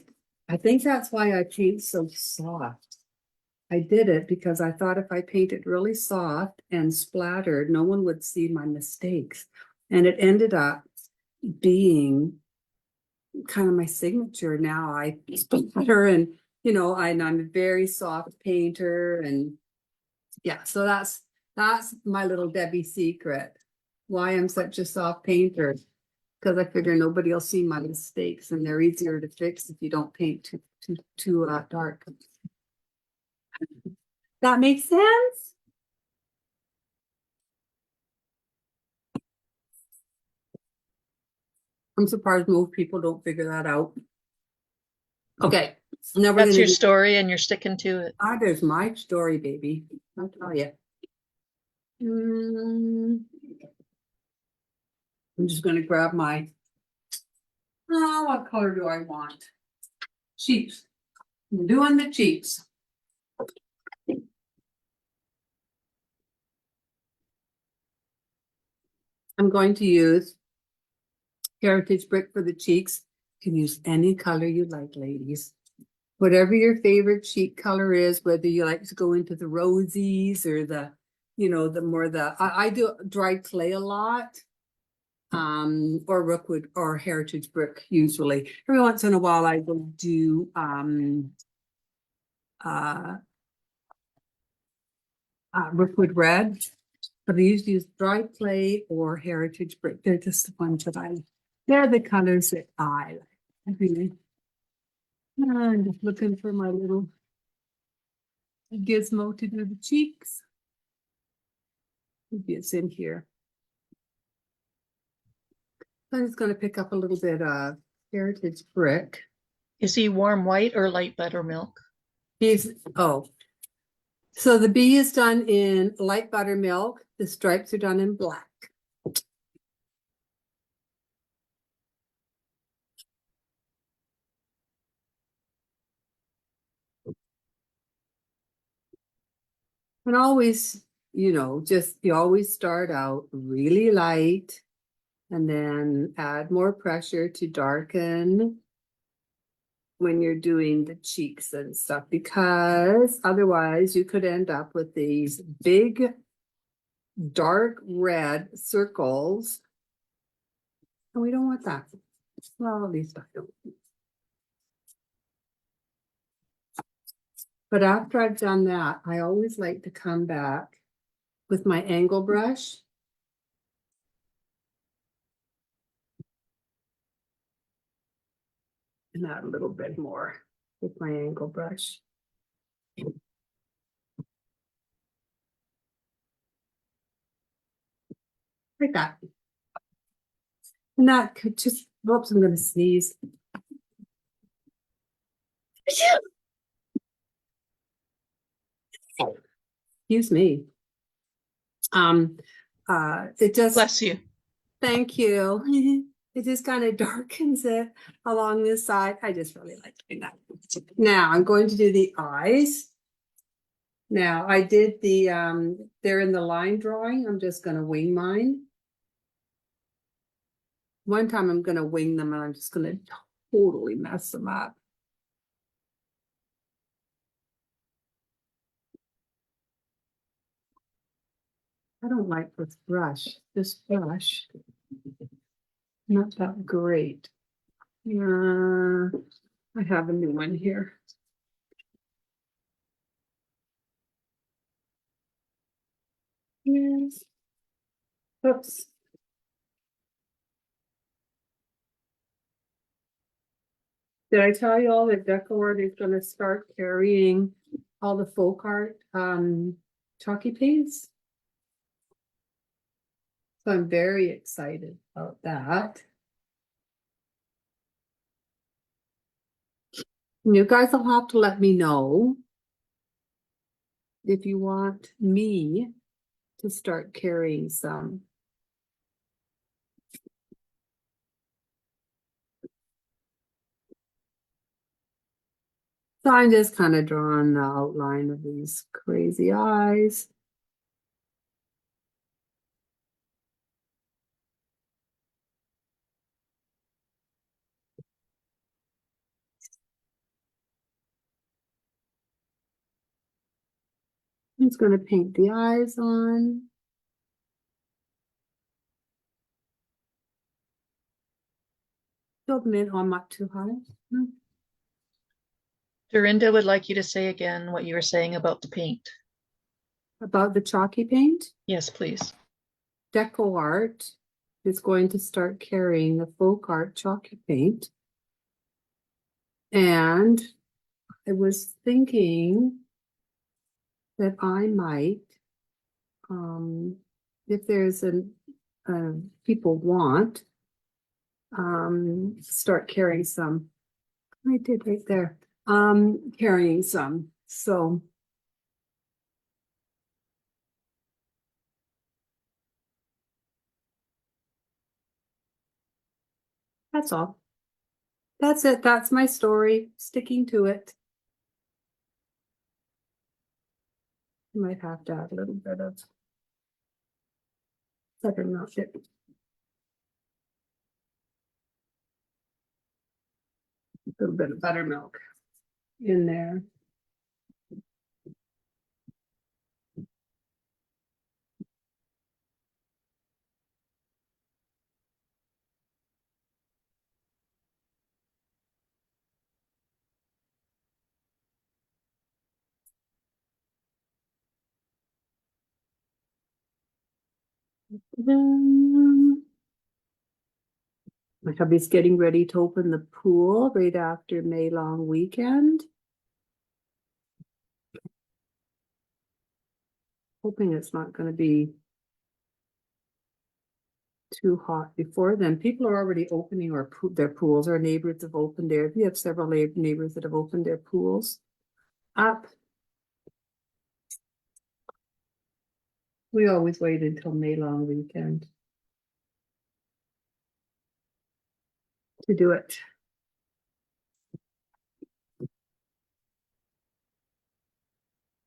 think that's why I paint so soft. I did it because I thought if I painted really soft and splattered, no one would see my mistakes. And it ended up being kind of my signature. Now I splatter and, I'm a very soft painter. And yeah, so that's my little Debbie secret. Why I'm such a soft painter. Because I figure nobody will see my mistakes and they're easier to fix if you don't paint too dark. That makes sense? I'm surprised most people don't figure that out. Okay, now we're That's gonna your do story and you're sticking to it. that is my story, baby. I'll tell you. I'm just gonna grab my, what color do I want? Cheeks. I'm doing the cheeks. I'm going to use Heritage Brick for the cheeks. You can use any color you like, ladies. Whatever your favorite cheek color is, whether you like to go into the rosies or the, I do dry clay a lot. Or Rookwood or Heritage Brick usually. Every once in a while I will do uh Rookwood Red, but I usually use dry clay or Heritage Brick. They're just the ones they're the colors that I like. I really, I'm just looking for my little gizmo to do the cheeks. Maybe it's in here. I'm just going to pick up a little bit of Heritage Brick. Is he warm white or light buttermilk? So the bee is done in light buttermilk. The stripes are done in black. And always, you always start out really light and then add more pressure to darken when you're doing the cheeks and stuff, because otherwise you could end up with these big dark red circles. And we don't want that. Well, at least I don't. But after I've done that, I always like to come back with my angle brush and add a little bit more with my angle brush. Like that. And that could just, whoops, I'm going to sneeze. Excuse me. It just, Bless you. thank you. It just kind of darkens it along this side. I just really like doing that. Now I'm going to do the eyes. Now I did they're in the line drawing. I'm just going to wing mine. One time I'm going to wing them and I'm just going to totally mess them up. I don't like this brush. This brush, not that great. I have a new one here. Yes. Oops. Did I tell you all that DecoArt is going to start carrying all the folk art chalky paints? So I'm very excited about that. You guys will have to let me know if you want me to start carrying some. So I'm just kind of drawing the outline of these crazy eyes. I'm just going to paint the eyes on. Fill them in. Oh, I'm not too high. Dorinda would like you to say again what you were saying about the paint. About the chalky paint, Yes, please. DecoArt is going to start carrying the folk art chalky paint. And I was thinking that I might, if there's people want, start carrying some. I did right there. Carrying some. So that's all. That's it. That's my story. Sticking to it. I might have to add a little bit of better not it. little bit of buttermilk in there. Then my hubby's getting ready to open the pool right after May long weekend. Hoping it's not going to be too hot before then. People are already opening their pools. Our neighbors have opened theirs. We have several neighbors that have opened their pools up. We always wait until May long weekend to do it.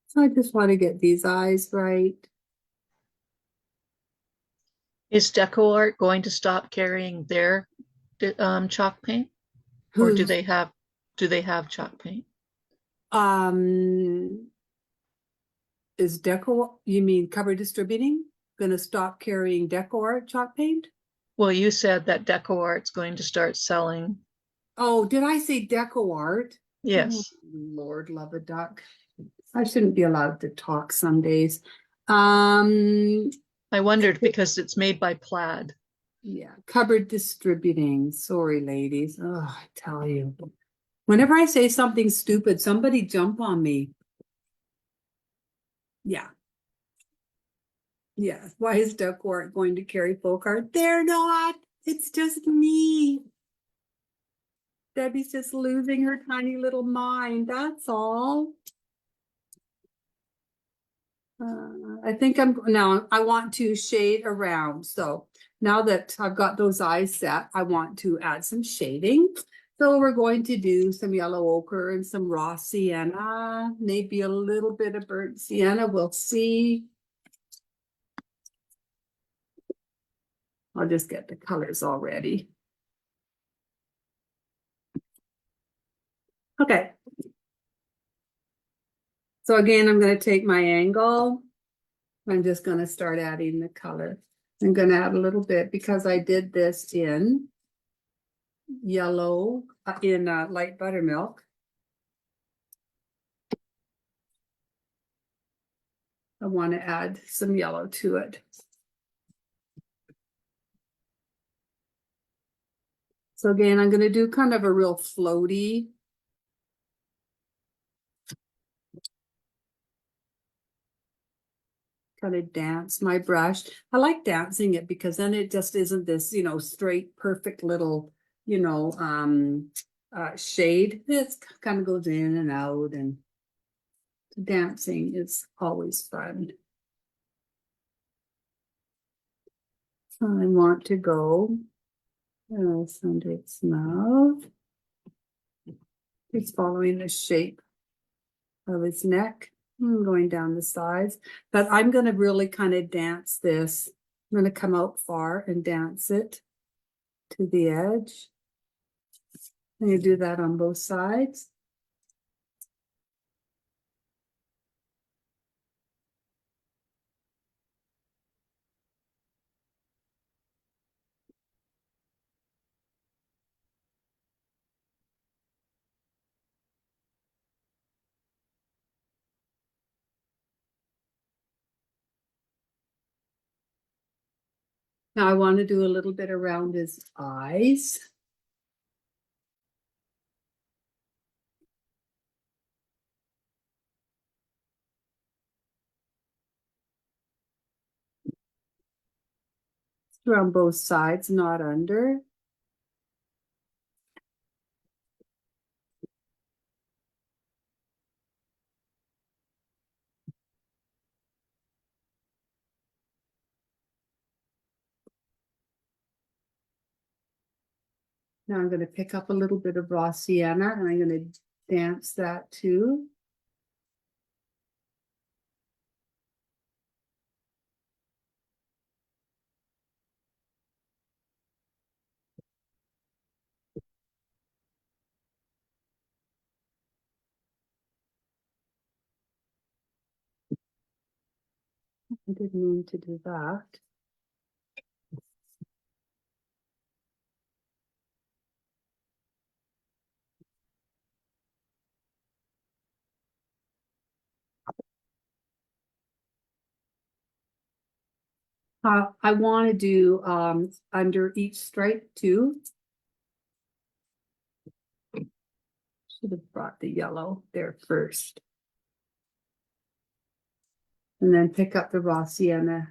So I just want to get these eyes right. Is Deco Art going to stop carrying their chalk paint, or do Who's they have chalk paint? um is Deco, you mean Cover Distributing, gonna stop carrying Deco Art chalk paint? Well, you said that Deco Art's going to start selling. Oh, did I say Deco Art? Oh, Yes, Lord love a duck. I shouldn't be allowed to talk some days. Um, I wondered because it's made by Plaid. yeah, Cupboard Distributing. Sorry, ladies. Oh, I tell you. Whenever I say something stupid, somebody jump on me. Yeah. Yeah. Why is Duckwart going to carry folk art? They're not. It's just me. Debbie's just losing her tiny little mind. That's all. I think now I want to shade around. So now that I've got those eyes set, I want to add some shading. So we're going to do some yellow ochre and some raw sienna, maybe a little bit of burnt sienna. We'll see. I'll just get the colors all ready. Okay. So again, I'm going to take my angle. I'm just going to start adding the color. I'm going to add a little bit because I did this in yellow, in light buttermilk. I want to add some yellow to it. So again, I'm going to do kind of a real floaty. Kind of dance my brush. I like dancing it because then it just isn't this, straight, perfect little, shade. This kind of goes in and out, and dancing is always fun. So I want to go under its mouth. It's following the shape of his neck. I'm going down the sides, but I'm going to really kind of dance this. I'm going to come out far and dance it to the edge. And you do that on both sides. Now I want to do a little bit around his eyes. Around both sides, not under. Now I'm going to pick up a little bit of raw sienna and I'm going to dance that too. I didn't mean to do that. I want to do under each stripe too. Should have brought the yellow there first. And then pick up the raw sienna.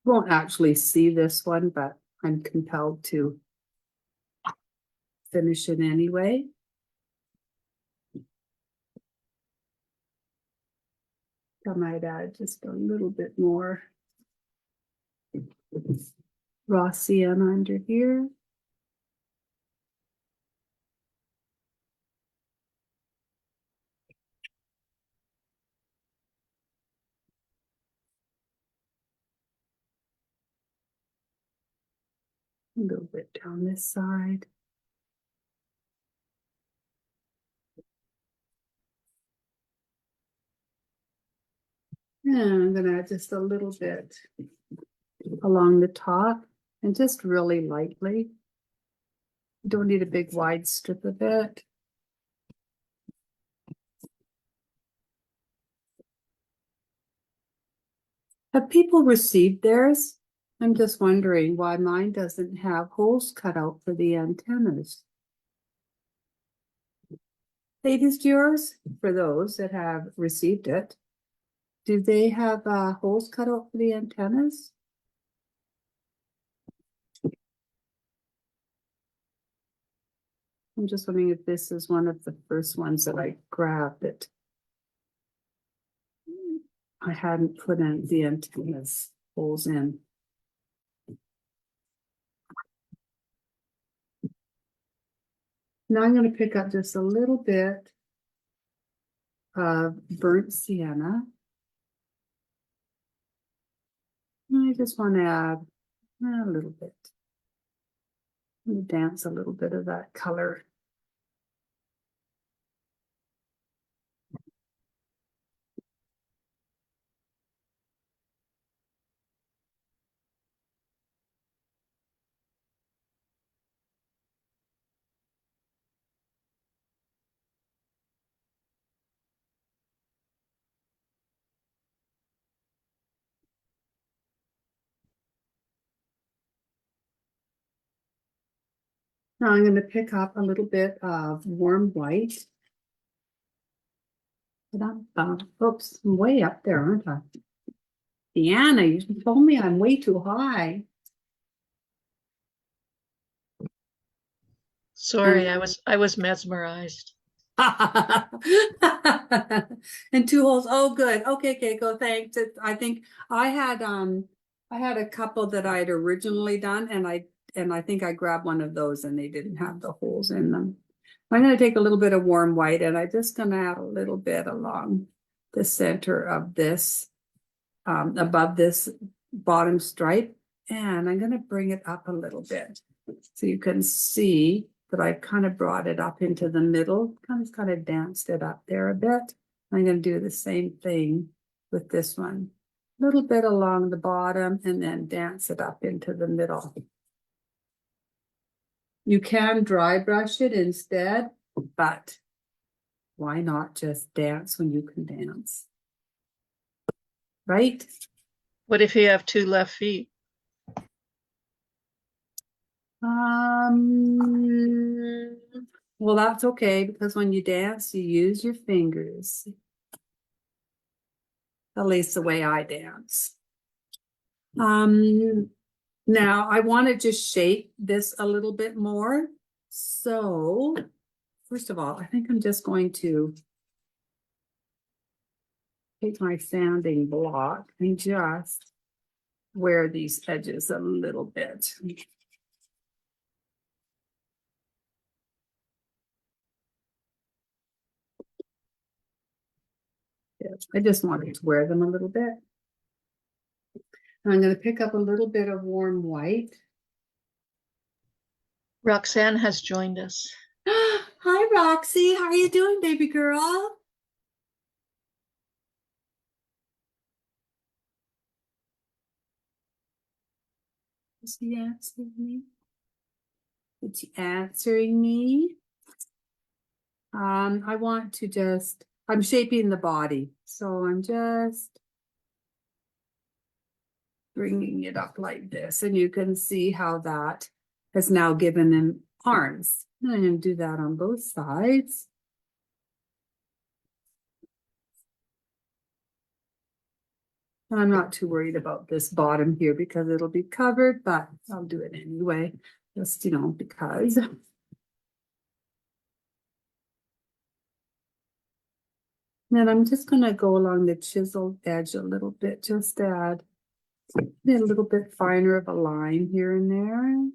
Won't actually see this one, but I'm compelled to finish it anyway. I might add just a little bit more raw sienna under here. A little bit down this side. And I'm gonna add just a little bit along the top and just really lightly. You don't need a big wide strip of it. Have people received theirs? I'm just wondering why mine doesn't have holes cut out for the antennas. Ladies, yours, for those that have received it, do they have holes cut out for the antennas? I'm just wondering if this is one of the first ones that I grabbed it. I hadn't put in the antennas holes in. Now I'm going to pick up just a little bit of burnt sienna. And I just want to add a little bit. I'm going to dance a little bit of that color. Now I'm going to pick up a little bit of warm white. Oops, I'm way up there, aren't I? Deanna, you told me I'm way too high. Sorry, I was mesmerized. And 2 holes. Oh, good. Okay, Keiko, thanks. I think I had a couple that I had originally done, and I think I grabbed one of those and they didn't have the holes in them. I'm going to take a little bit of warm white and I'm just going to add a little bit along the center of this, above this bottom stripe, and I'm going to bring it up a little bit so you can see that I've kind of brought it up into the middle, kind of danced it up there a bit. I'm going to do the same thing with this one. A little bit along the bottom and then dance it up into the middle. You can dry brush it instead, but why not just dance when you can dance? Right? What if you have 2 left feet? Well, that's okay because when you dance, you use your fingers. At least the way I dance. Now I want to just shape this a little bit more. So, first of all, I think I'm just going to take my sanding block and just wear these edges a little bit. Yeah, I just wanted to wear them a little bit. And I'm going to pick up a little bit of warm white. Roxanne has joined us. Hi, Roxy. How are you doing, baby girl? Is he answering me? Is he answering me? I want to just, I'm shaping the body. So I'm just bringing it up like this. And you can see how that has now given him arms. And I'm going to do that on both sides. I'm not too worried about this bottom here because it'll be covered, but I'll do it anyway, just, because. Then I'm just going to go along the chiseled edge a little bit, just add a little bit finer of a line here and there.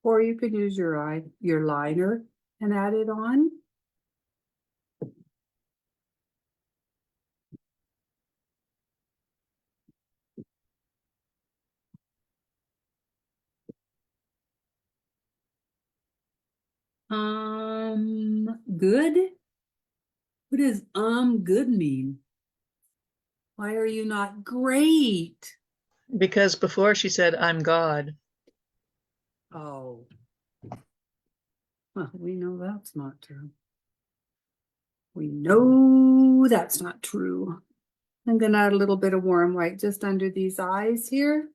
Or you could use your liner and add it on. Good? What does good mean? Why are you not great? Because before she said, I'm God. Oh. Well, we know that's not true. We know that's not true. I'm going to add a little bit of warm white just under these eyes here.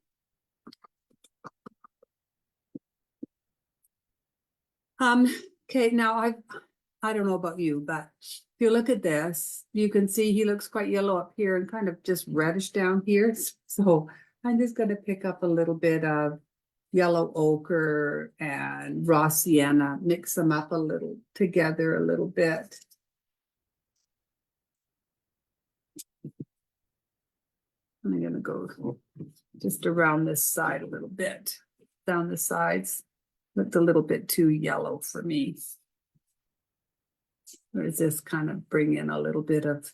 Okay, now I don't know about you, but if you look at this, you can see he looks quite yellow up here and kind of just reddish down here. So I'm just going to pick up a little bit of yellow ochre and raw sienna, mix them up a little together a little bit. I'm going to go just around this side a little bit, down the sides. Looked a little bit too yellow for me. Or does this kind of bring in a little bit of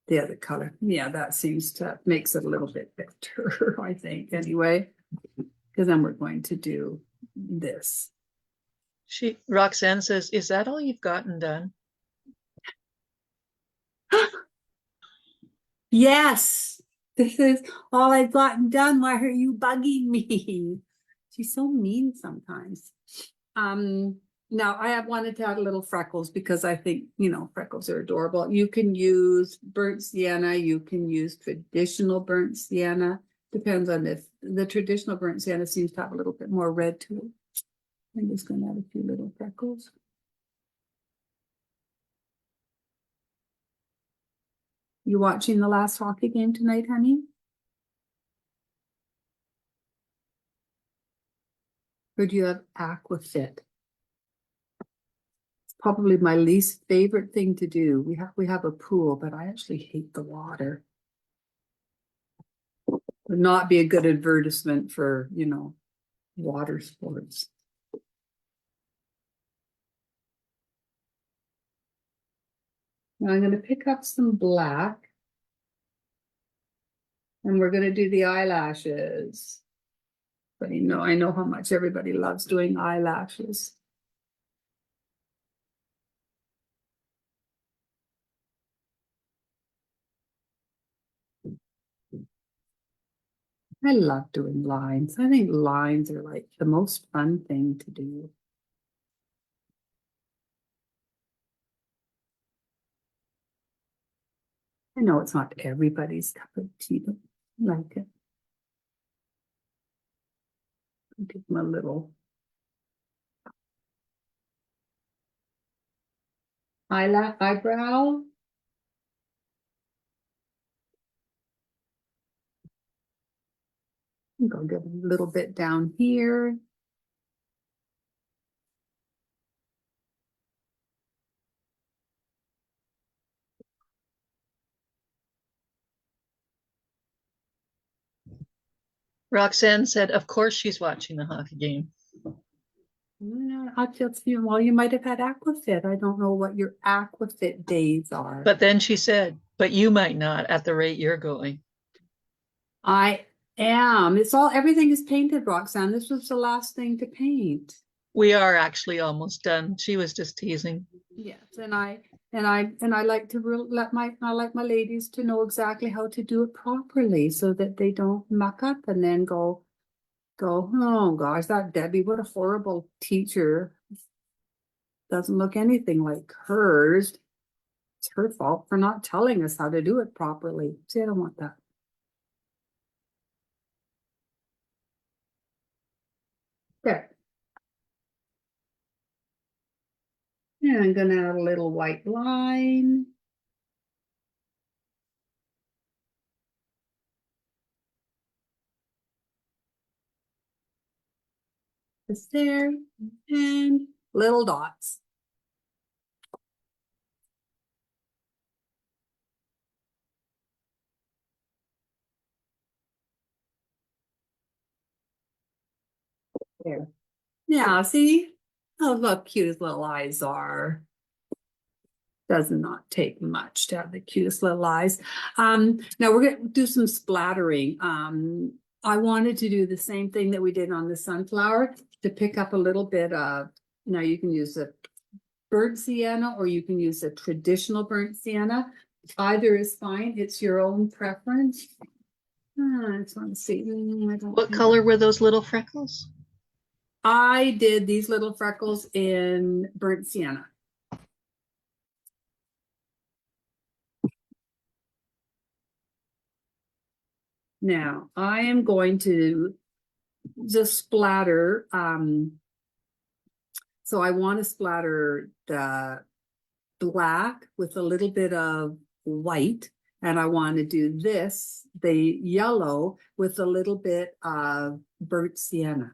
the other color? Yeah, that seems to makes it a little bit better, I think, anyway. Because then we're going to do this. Roxanne says, is that all you've gotten done? Yes, this is all I've gotten done. Why are you bugging me? She's so mean sometimes. Now I have wanted to add a little freckles because I think, freckles are adorable. You can use burnt sienna. You can use traditional burnt sienna. Depends on if the traditional burnt sienna seems to have a little bit more red to it. I'm just going to add a few little freckles. You watching the last hockey game tonight, honey? Or do you have Aquafit? It's probably my least favorite thing to do. We have a pool, but I actually hate the water. Would not be a good advertisement for, water sports. Now I'm going to pick up some black. And we're going to do the eyelashes. But I know how much everybody loves doing eyelashes. I love doing lines. I think lines are like the most fun thing to do. I know it's not everybody's cup of tea, but I like it. Give them a little eyebrow. Go get a little bit down here. Roxanne said, of course she's watching the hockey game. I feel, well, you might have had Aquafit. I don't know what your Aquafit days are. But then she said, But you might not at the rate you're going. I am. Everything is painted, Roxanne. This was the last thing to paint. We are actually almost done. She was just teasing. Yes, and I like to I like my ladies to know exactly how to do it properly so that they don't muck up and then go, oh gosh, that Debbie, what a horrible teacher. Doesn't look anything like hers. It's her fault for not telling us how to do it properly. See, I don't want that. There. And I'm gonna add a little white line. Just there and little dots. There. Now, see how look cute his little eyes are. Does not take much to have the cutest little eyes. Now we're gonna do some splattering. I wanted to do the same thing that we did on the sunflower to pick up a little bit of, now you can use a burnt sienna or you can use a traditional burnt sienna. Either is fine. It's your own preference. I just want to see. What color were those little freckles? I did these little freckles in burnt sienna. Now I am going to just splatter. So I want to splatter the black with a little bit of white. And I want to do this, the yellow, with a little bit of burnt sienna.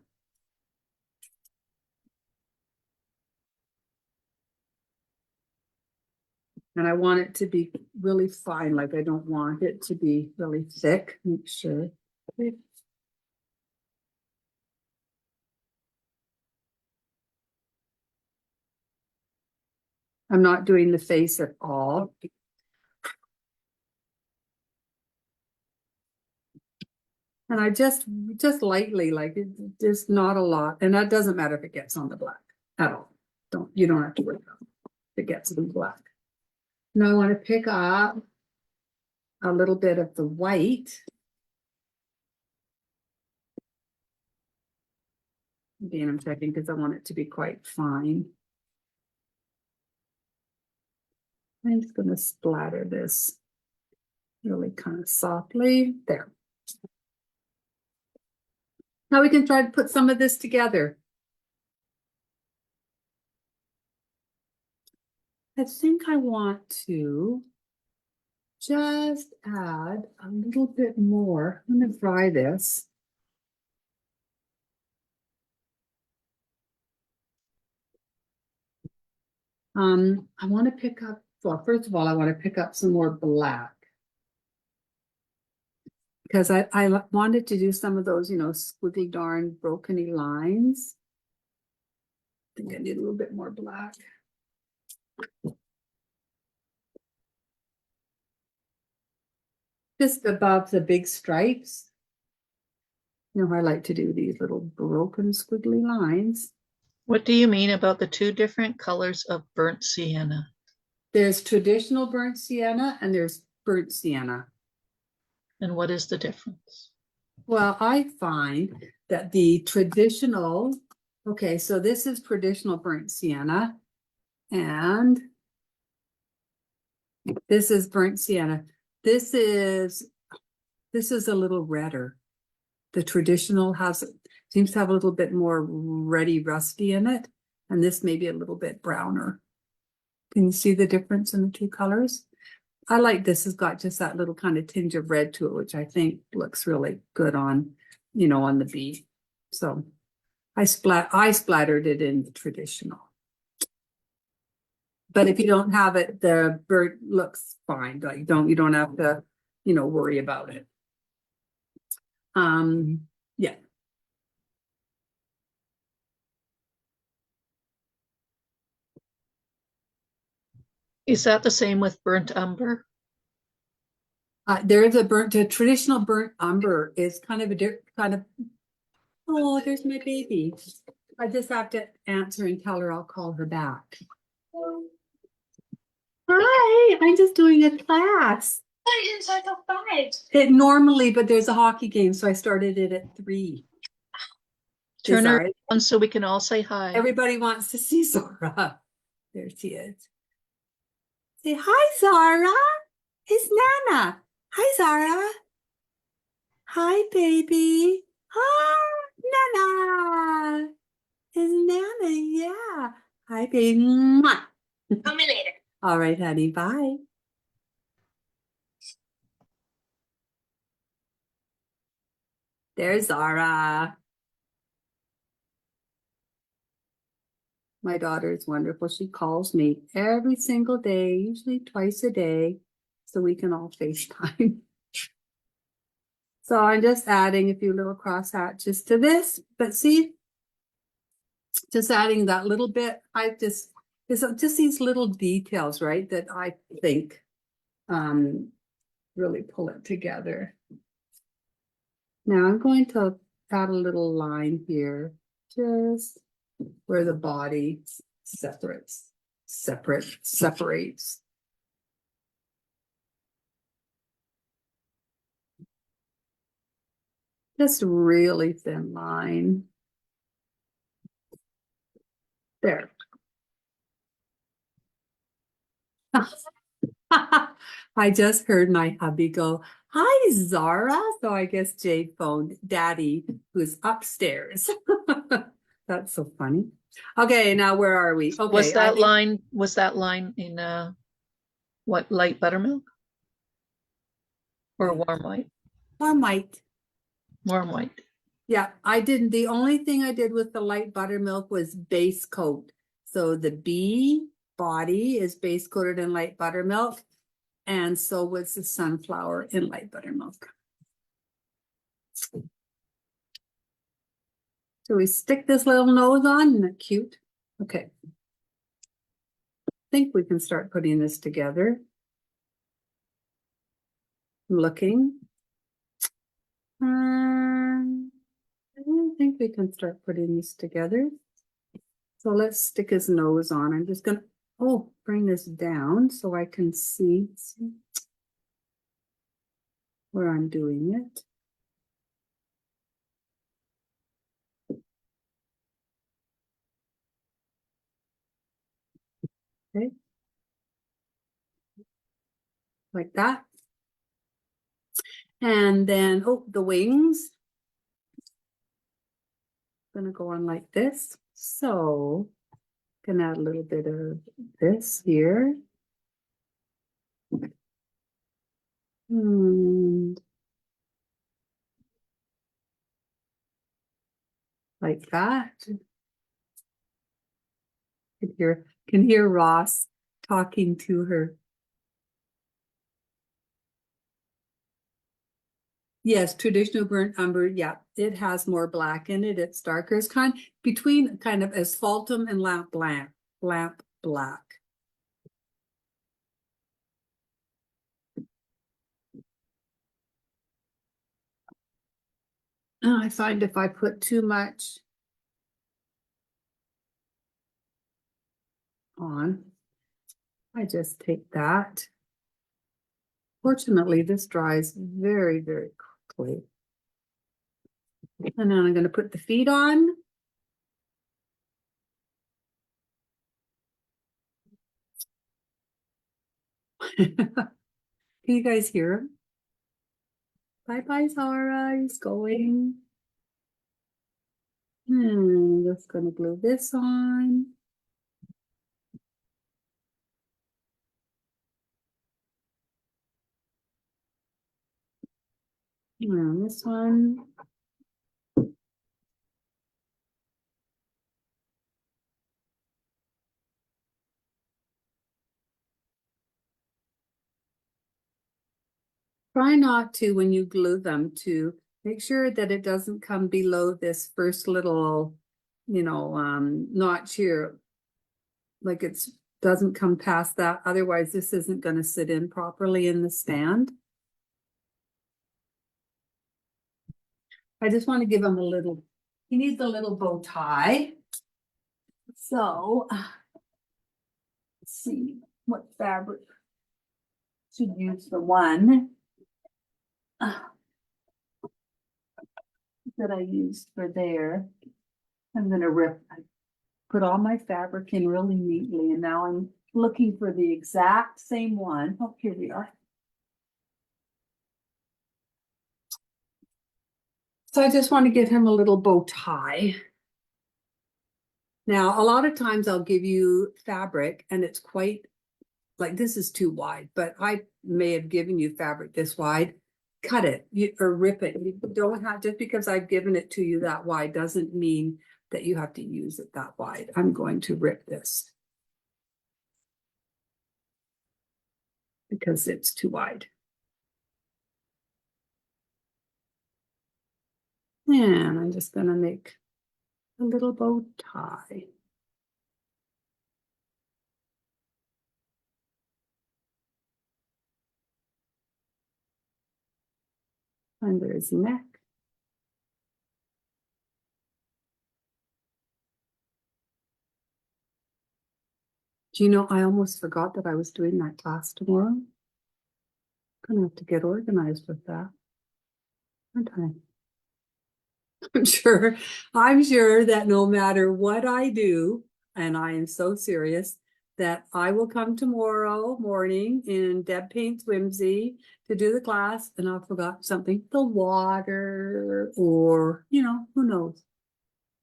And I want it to be really fine, like I don't want it to be really thick. Make sure. I'm not doing the face at all. And I just lightly, like there's not a lot. And that doesn't matter if it gets on the black at all. You don't have to worry about it if it gets in black. Now I want to pick up a little bit of the white. Again, I'm checking because I want it to be quite fine. I'm just going to splatter this really kind of softly. There. Now we can try to put some of this together. I think I want to just add a little bit more. I'm going to try this. I want to pick up, well, first of all, I want to pick up some more black. Because I wanted to do some of those, squiggly darn broken-y lines. I think I need a little bit more black. Just above the big stripes. I like to do these little broken squiggly lines. What do you mean about the two different colors of burnt sienna? There's traditional burnt sienna and there's burnt sienna. And what is the difference? Well, I find that the traditional, okay, so this is traditional burnt sienna and this is burnt sienna. This is a little redder. The traditional seems to have a little bit more reddy rusty in it. And this may be a little bit browner. Can you see the difference in the two colors? I like this has got just that little kind of tinge of red to it, which I think looks really good on, on the bee. So I splattered it in the traditional. But if you don't have it, the bird looks fine. Like you don't have to, worry about it. Yeah. Is that the same with burnt umber? There's a traditional burnt umber is kind of kind of, oh, there's my baby. I just have to answer and tell her I'll call her back. Hi, I'm just doing a class. It's like a five. It normally, but there's a hockey game, so I started it at 3. Turn her Zara. on so we can all say hi. Everybody wants to see Zara. There she is. Say hi, Zara. It's Nana. Hi, Zara. Hi, baby. Hi, Nana. It's Nana, yeah. Hi, baby. Mwah. Call me later. All right, honey. Bye. There's Zara. My daughter is wonderful. She calls me every single day, usually twice a day, so we can all FaceTime. So I'm just adding a few little cross hatches to this, but see, just adding that little bit. It's just these little details, right, that I think really pull it together. Now I'm going to add a little line here, just where the body separates. Just really thin line. There. I just heard my hubby go, hi, Zara. So I guess Jade phoned Daddy, who's upstairs. That's so funny. Okay, now where are we? Okay, Was that line in what, light buttermilk or warm white? Or might. Warm white. Yeah, I didn't. The only thing I did with the light buttermilk was base coat. So the bee body is base coated in light buttermilk, and so was the sunflower in light buttermilk. So we stick this little nose on, isn't that cute? Okay. I think we can start putting this together. I'm looking. I don't think we can start putting this together. So let's stick his nose on. I'm just gonna, bring this down so I can see where I'm doing it. Okay. Like that. And then, the wings. Gonna go on like this. So, gonna add a little bit of this here. And like that. Can hear Ross talking to her. Yes, traditional burnt umber. Yeah, it has more black in it. It's darker. It's between kind of asphaltum and lamp black. I find if I put too much on, I just take that. Fortunately, this dries very, very quickly. And then I'm going to put the feet on. Can you guys hear him? Bye-bye, Zara. He's going. Just going to glue this on. And this one. Try not to, when you glue them, to make sure that it doesn't come below this first little, notch here. Like doesn't come past that. Otherwise, this isn't going to sit in properly in the stand. I just want to give him a little, he needs a little bow tie. So, let's see what fabric should use for one. That I used for there. I'm gonna put all my fabric in really neatly, and now I'm looking for the exact same one. Oh, here we are. So I just want to give him a little bow tie. Now, a lot of times I'll give you fabric and it's quite, like this is too wide, but I may have given you fabric this wide. Cut it or rip it. You don't have, just because I've given it to you that wide doesn't mean that you have to use it that wide. I'm going to rip this because it's too wide. And I'm just going to make a little bow tie. Under his neck. Do you know, I almost forgot that I was doing that class tomorrow. Gonna have to get organized with that. Aren't I? I'm sure that no matter what I do, and I am so serious, that I will come tomorrow morning in Deb Paints Whimsy to do the class, and I forgot something, the water, or, who knows.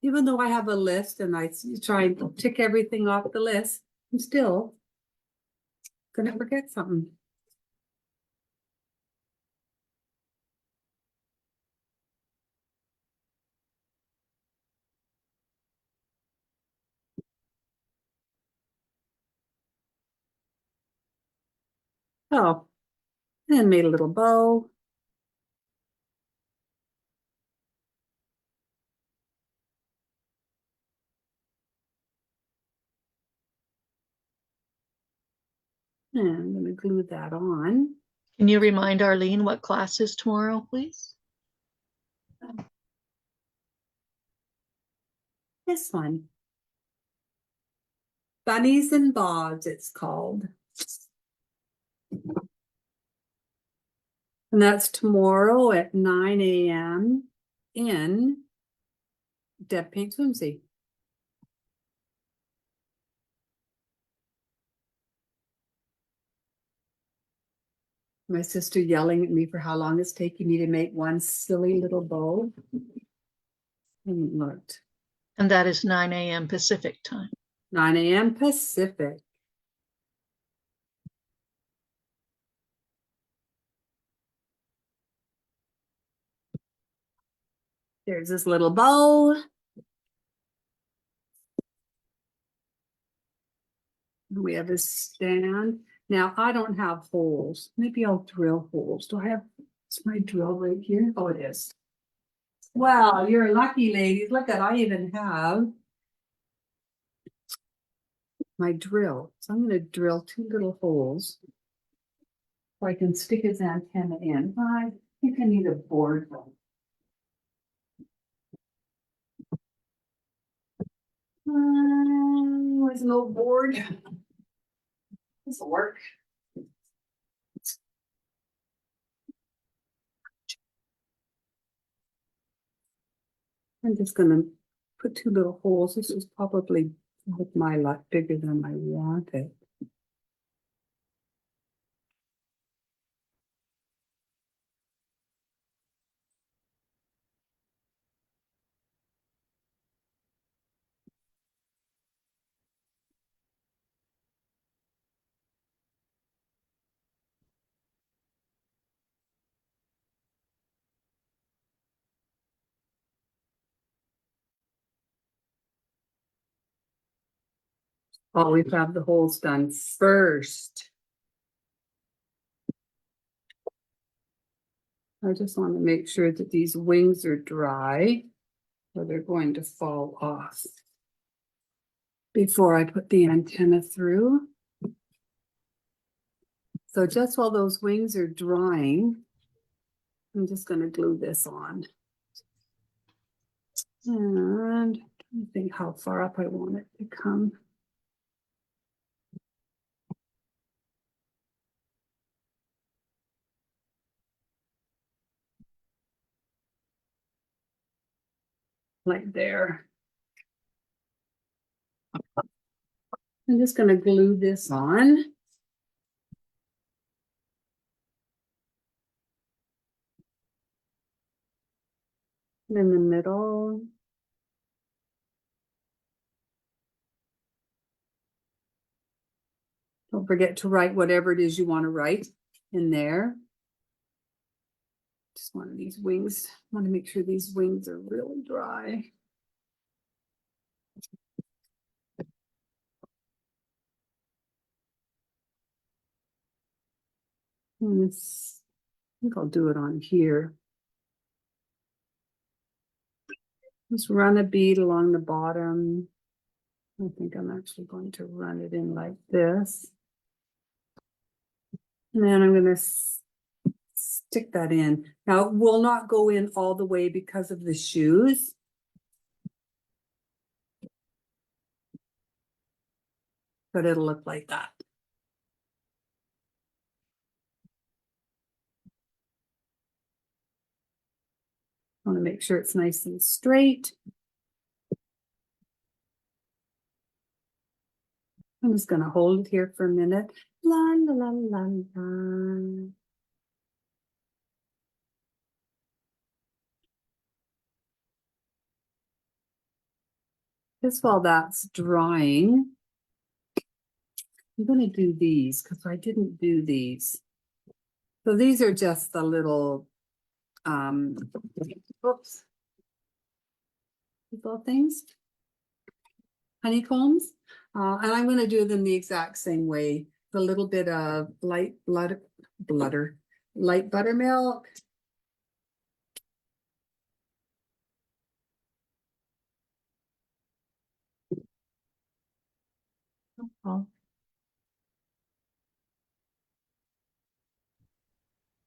Even though I have a list and I try and tick everything off the list, I'm still gonna forget something. Oh, and made a little bow. And I'm going to glue that on. Can you remind Arlene what class is tomorrow, please? This one. Bunnies and Bobs, it's called. And that's tomorrow at 9 a.m. in Deb Paints Whimsy. My sister yelling at me for how long it's taking me to make one silly little bow. I haven't looked. And that is 9 a.m. Pacific time. 9 a.m. Pacific. There's this little bow. We have a stand. Now, I don't have holes. Maybe I'll drill holes. Do I have, is my drill right here? Oh, it is. Wow, you're lucky, ladies. Look at, I even have my drill. So I'm going to drill 2 little holes so I can stick his antenna in. I think I need a board though. Where's an old board? This will work. I'm just going to put 2 little holes. This is probably with my lot bigger than I want it. Always have the holes done first. I just want to make sure that these wings are dry or they're going to fall off before I put the antenna through. So just while those wings are drying, I'm just going to glue this on. And I think how far up I want it to come. Like there. I'm just going to glue this on. In the middle. Don't forget to write whatever it is you want to write in there. Just one of these wings. I want to make sure these wings are really dry. And this, I think I'll do it on here. Just run a bead along the bottom. I think I'm actually going to run it in like this. And then I'm going to stick that in. Now it will not go in all the way because of the shoes. But it'll look like that. I want to make sure it's nice and straight. I'm just going to hold it here for a minute. La, la, la, la, la. Just while that's drying, I'm going to do these because I didn't do these. So these are just the little, oops, these little things, honeycombs. And I'm going to do them the exact same way. A little bit of light buttermilk. Oh.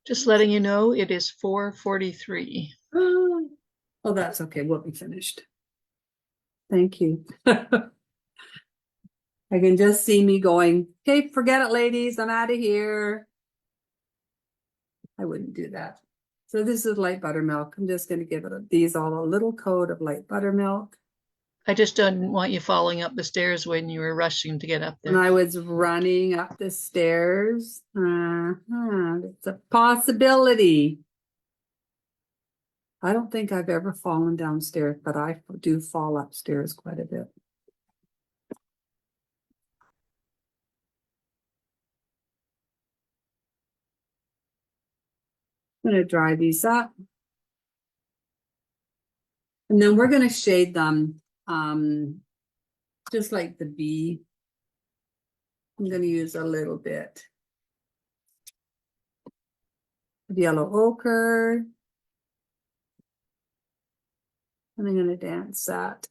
Just letting you know, it is 4:43. Oh, that's okay. We'll be finished. Thank you. I can just see me going, okay, forget it, ladies. I'm out of here. I wouldn't do that. So this is light buttermilk. I'm just going to give these all a little coat of light buttermilk. I just didn't want you falling up the stairs when you were rushing to get up And there. I was running up the stairs. It's a possibility. I don't think I've ever fallen downstairs, but I do fall upstairs quite a bit. I'm going to dry these up. And then we're going to shade them just like the bee. I'm going to use a little bit of yellow ochre. And I'm going to dance that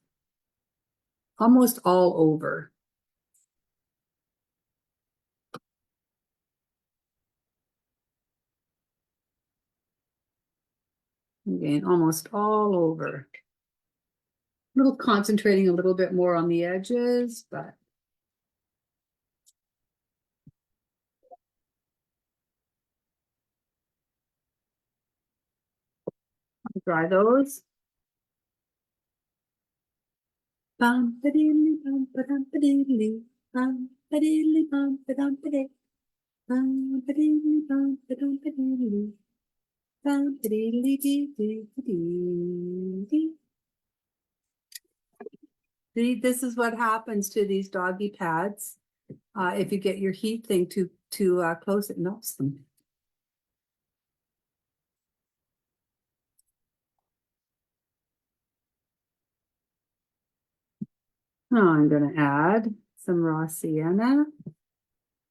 almost all over. Again, almost all over. A little concentrating a little bit more on the edges, but I'll dry those. Bum ba diddly bum ba dum ba diddly bum ba diddly bum ba dum ba diddly bum ba diddly bum ba dum ba diddly bum ba diddly dee dee dee dee. See, this is what happens to these doggy pads. If you get your heat thing too close, it melts them. Now I'm going to add some raw sienna.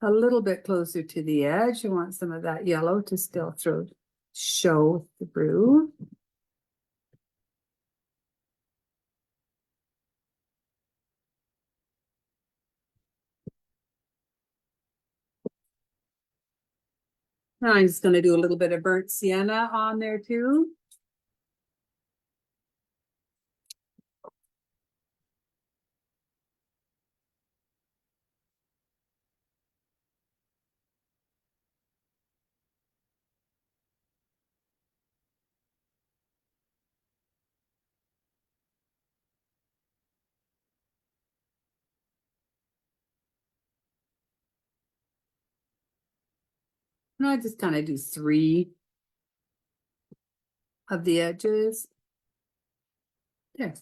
A little bit closer to the edge. You want some of that yellow to still show through. Now I'm just going to do a little bit of burnt sienna on there too. And I just kind of do 3 of the edges. There.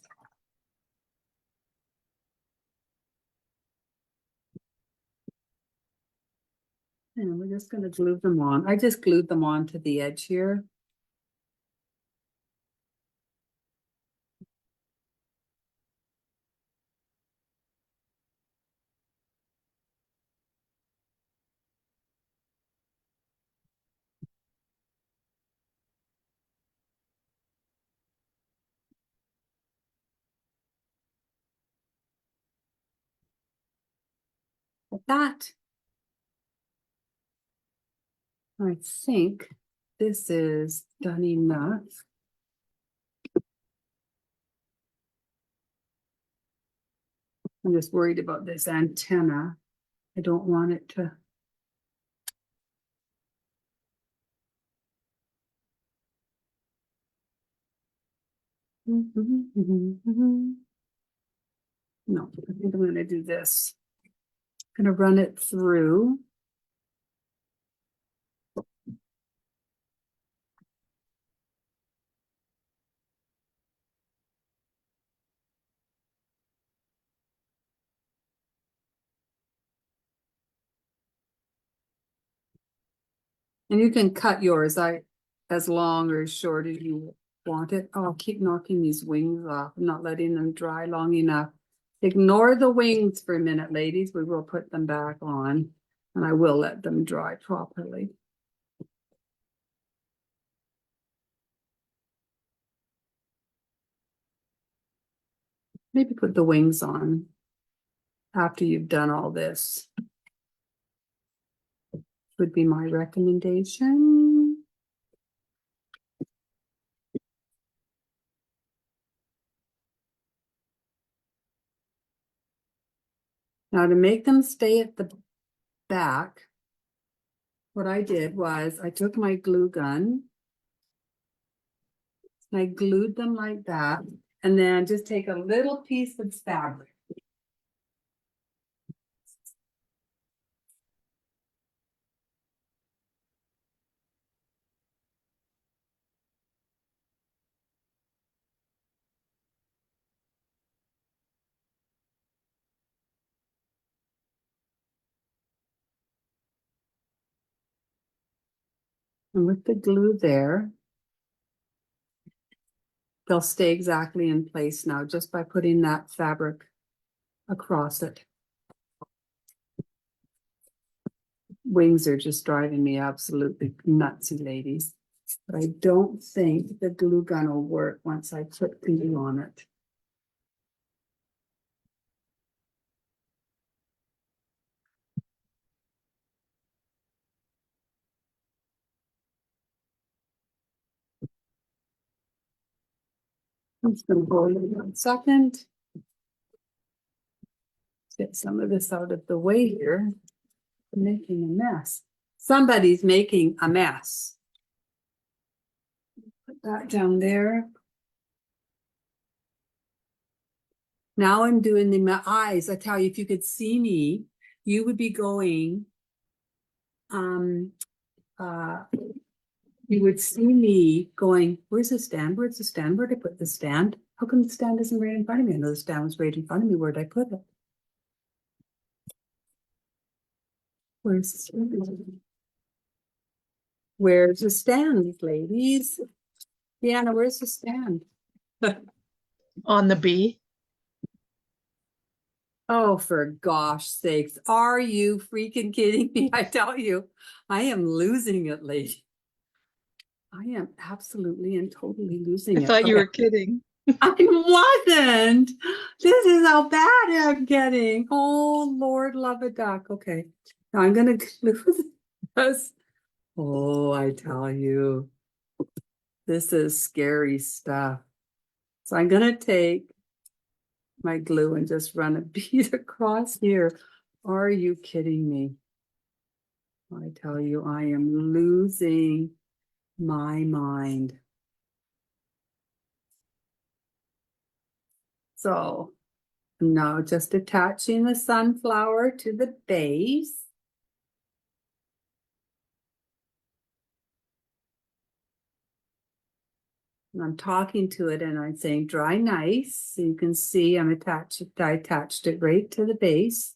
And we're just going to glue them on. I just glued them on to the edge here. Like that. I think this is done enough. I'm just worried about this antenna. I don't want it to. No, I think I'm going to do this. I'm going to run it through. And you can cut yours as long or as short as you want it. Oh, I'll keep knocking these wings off. I'm not letting them dry long enough. Ignore the wings for a minute, ladies. We will put them back on, and I will let them dry properly. Maybe put the wings on after you've done all this. Would be my recommendation. Now to make them stay at the back, what I did was I took my glue gun and I glued them like that, and then just take a little piece of fabric. And with the glue there, they'll stay exactly in place now just by putting that fabric across it. Wings are just driving me absolutely nutsy, ladies. But I don't think the glue gun will work once I put glue on it. I'm just going to hold it 1 second. Get some of this out of the way here. I'm making a mess. Somebody's making a mess. Put that down there. Now I'm doing my eyes. I tell you, if you could see me, you would be going, you would see me going, where's the stand? Where's the stand? Where'd I put the stand? How come the stand isn't right in front of me? I know the stand was right in front of me. Where'd I put it? Where's the stand, ladies? Deanna, where's the stand? On the bee. Oh, for gosh sakes. Are you freaking kidding me? I tell you, I am losing it, lady. I am absolutely and totally losing I it. thought you Okay. were kidding. I wasn't. This is how bad I'm getting. Oh, Lord, love a duck. Okay. Now I'm going to glue this. Oh, I tell you, this is scary stuff. So I'm going to take my glue and just run a bead across here. Are you kidding me? I tell you, I am losing my mind. So now just attaching the sunflower to the base. And I'm talking to it and I'm saying dry nice. So you can see I attached it right to the base.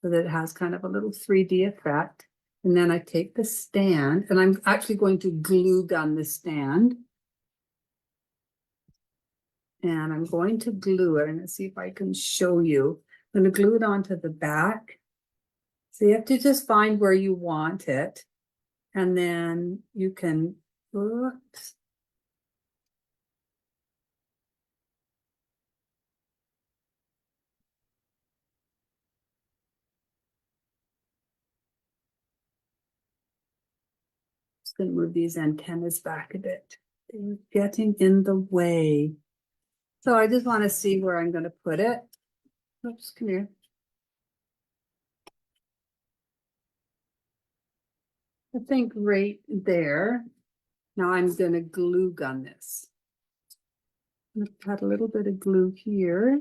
So that it has kind of a little 3D effect. And then I take the stand and I'm actually going to glue gun the stand. And I'm going to glue it. And see if I can show you. I'm going to glue it onto the back. So you have to just find where you want it. And then you can, oops. Just going to move these antennas back a bit. They're getting in the way. So I just want to see where I'm going to put it. Oops, come here. I think right there. Now I'm going to glue gun this. I'm going to add a little bit of glue here.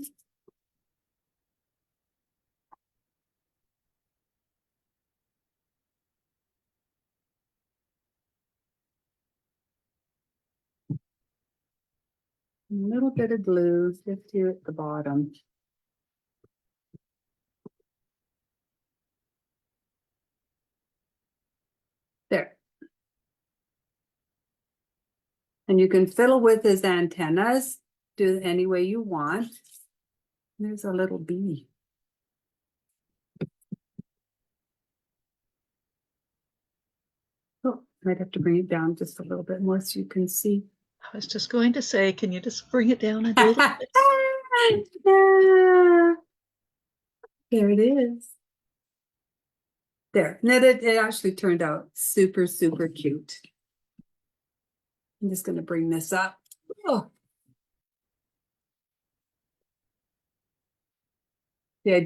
A little bit of glue just here at the bottom. There. And you can fiddle with his antennas, do it any way you want. There's a little bee. Oh, might have to bring it down just a little bit more so you can see. I was just going to say, can you just bring it down a little bit? There it is. There. And it actually turned out super, super cute. I'm just going to bring this up. Oh. Yeah,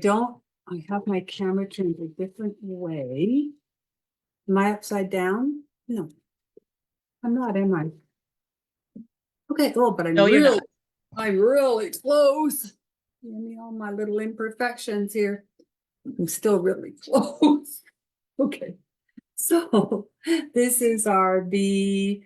I have my camera turned a different way. Am I upside down? No, I'm not, am I? Okay, oh, but No, you're not. I'm really close. Give me all my little imperfections here. I'm still really close. Okay. So this is our bee.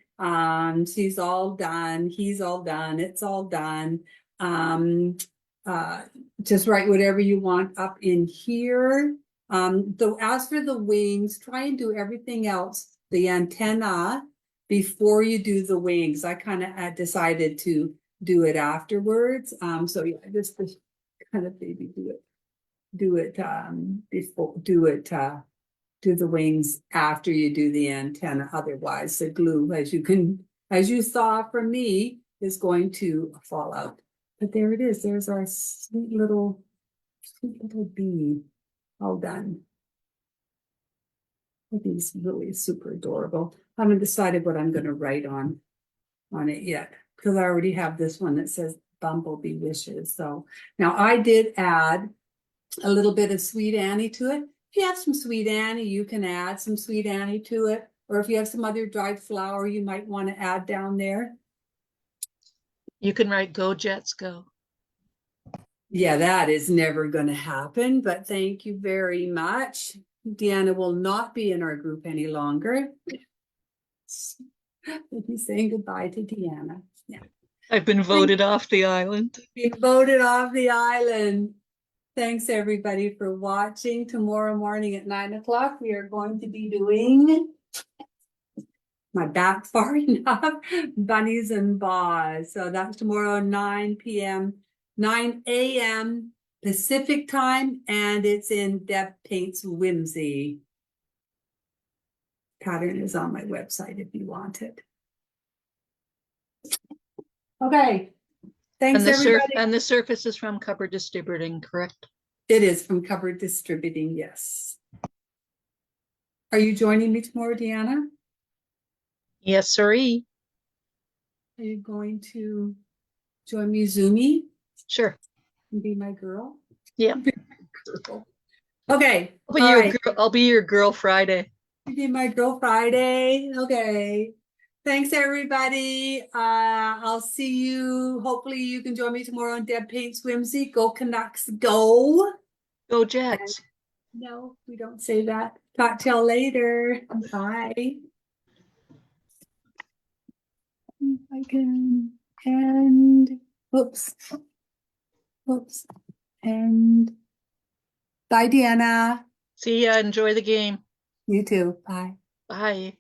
She's all done. He's all done. It's all done. Uh, just write whatever you want up in here. As for the wings, try and do everything else, the antenna, before you do the wings. I kind of decided to do it afterwards. So yeah, just kind of maybe do it before, do the wings after you do the antenna. Otherwise, the glue, as you saw from me, is going to fall out. But there it is. There's our sweet little bee. All done. I think it's really super adorable. I haven't decided what I'm going to write on it yet, because I already have this one that says Bumble Bee Wishes. So now I did add a little bit of Sweet Annie to it. If you have some Sweet Annie, you can add some Sweet Annie to it. Or if you have some other dried flower you might want to add down there. You can write Go Jets Go. Yeah, that is never going to happen, but thank you very much. Deanna will not be in our group any longer. We'll be saying goodbye to Deanna. Yeah. I've been voted off the island. Be voted off the island. Thanks everybody for watching. Tomorrow morning at 9 o'clock, we are going to be doing my back far enough, bunnies and boss. So that's tomorrow, 9 p.m., 9 a.m. Pacific time, and it's in Deb Paints Whimsy. Pattern is on my website if you want it. Okay. Thanks, everybody. And the surface is from Cupboard Distributing, correct? It is from Cupboard Distributing, yes. Are you joining me tomorrow, Deanna? Yes, sirree. Are you going to join me, Zoomy, Sure. and be my girl? Yeah. Girl. Okay. I'll be your girl Friday. You be my girl Friday. Okay. Thanks, everybody. I'll see you. Hopefully you can join me tomorrow on Deb Paints Whimsy. Go Canucks, go. Go Jets. No, we don't say that. Talk to y'all later. Bye. If I can, and, oops. Oops, and bye, Deanna. See ya. Enjoy the game. You too. Bye. Bye.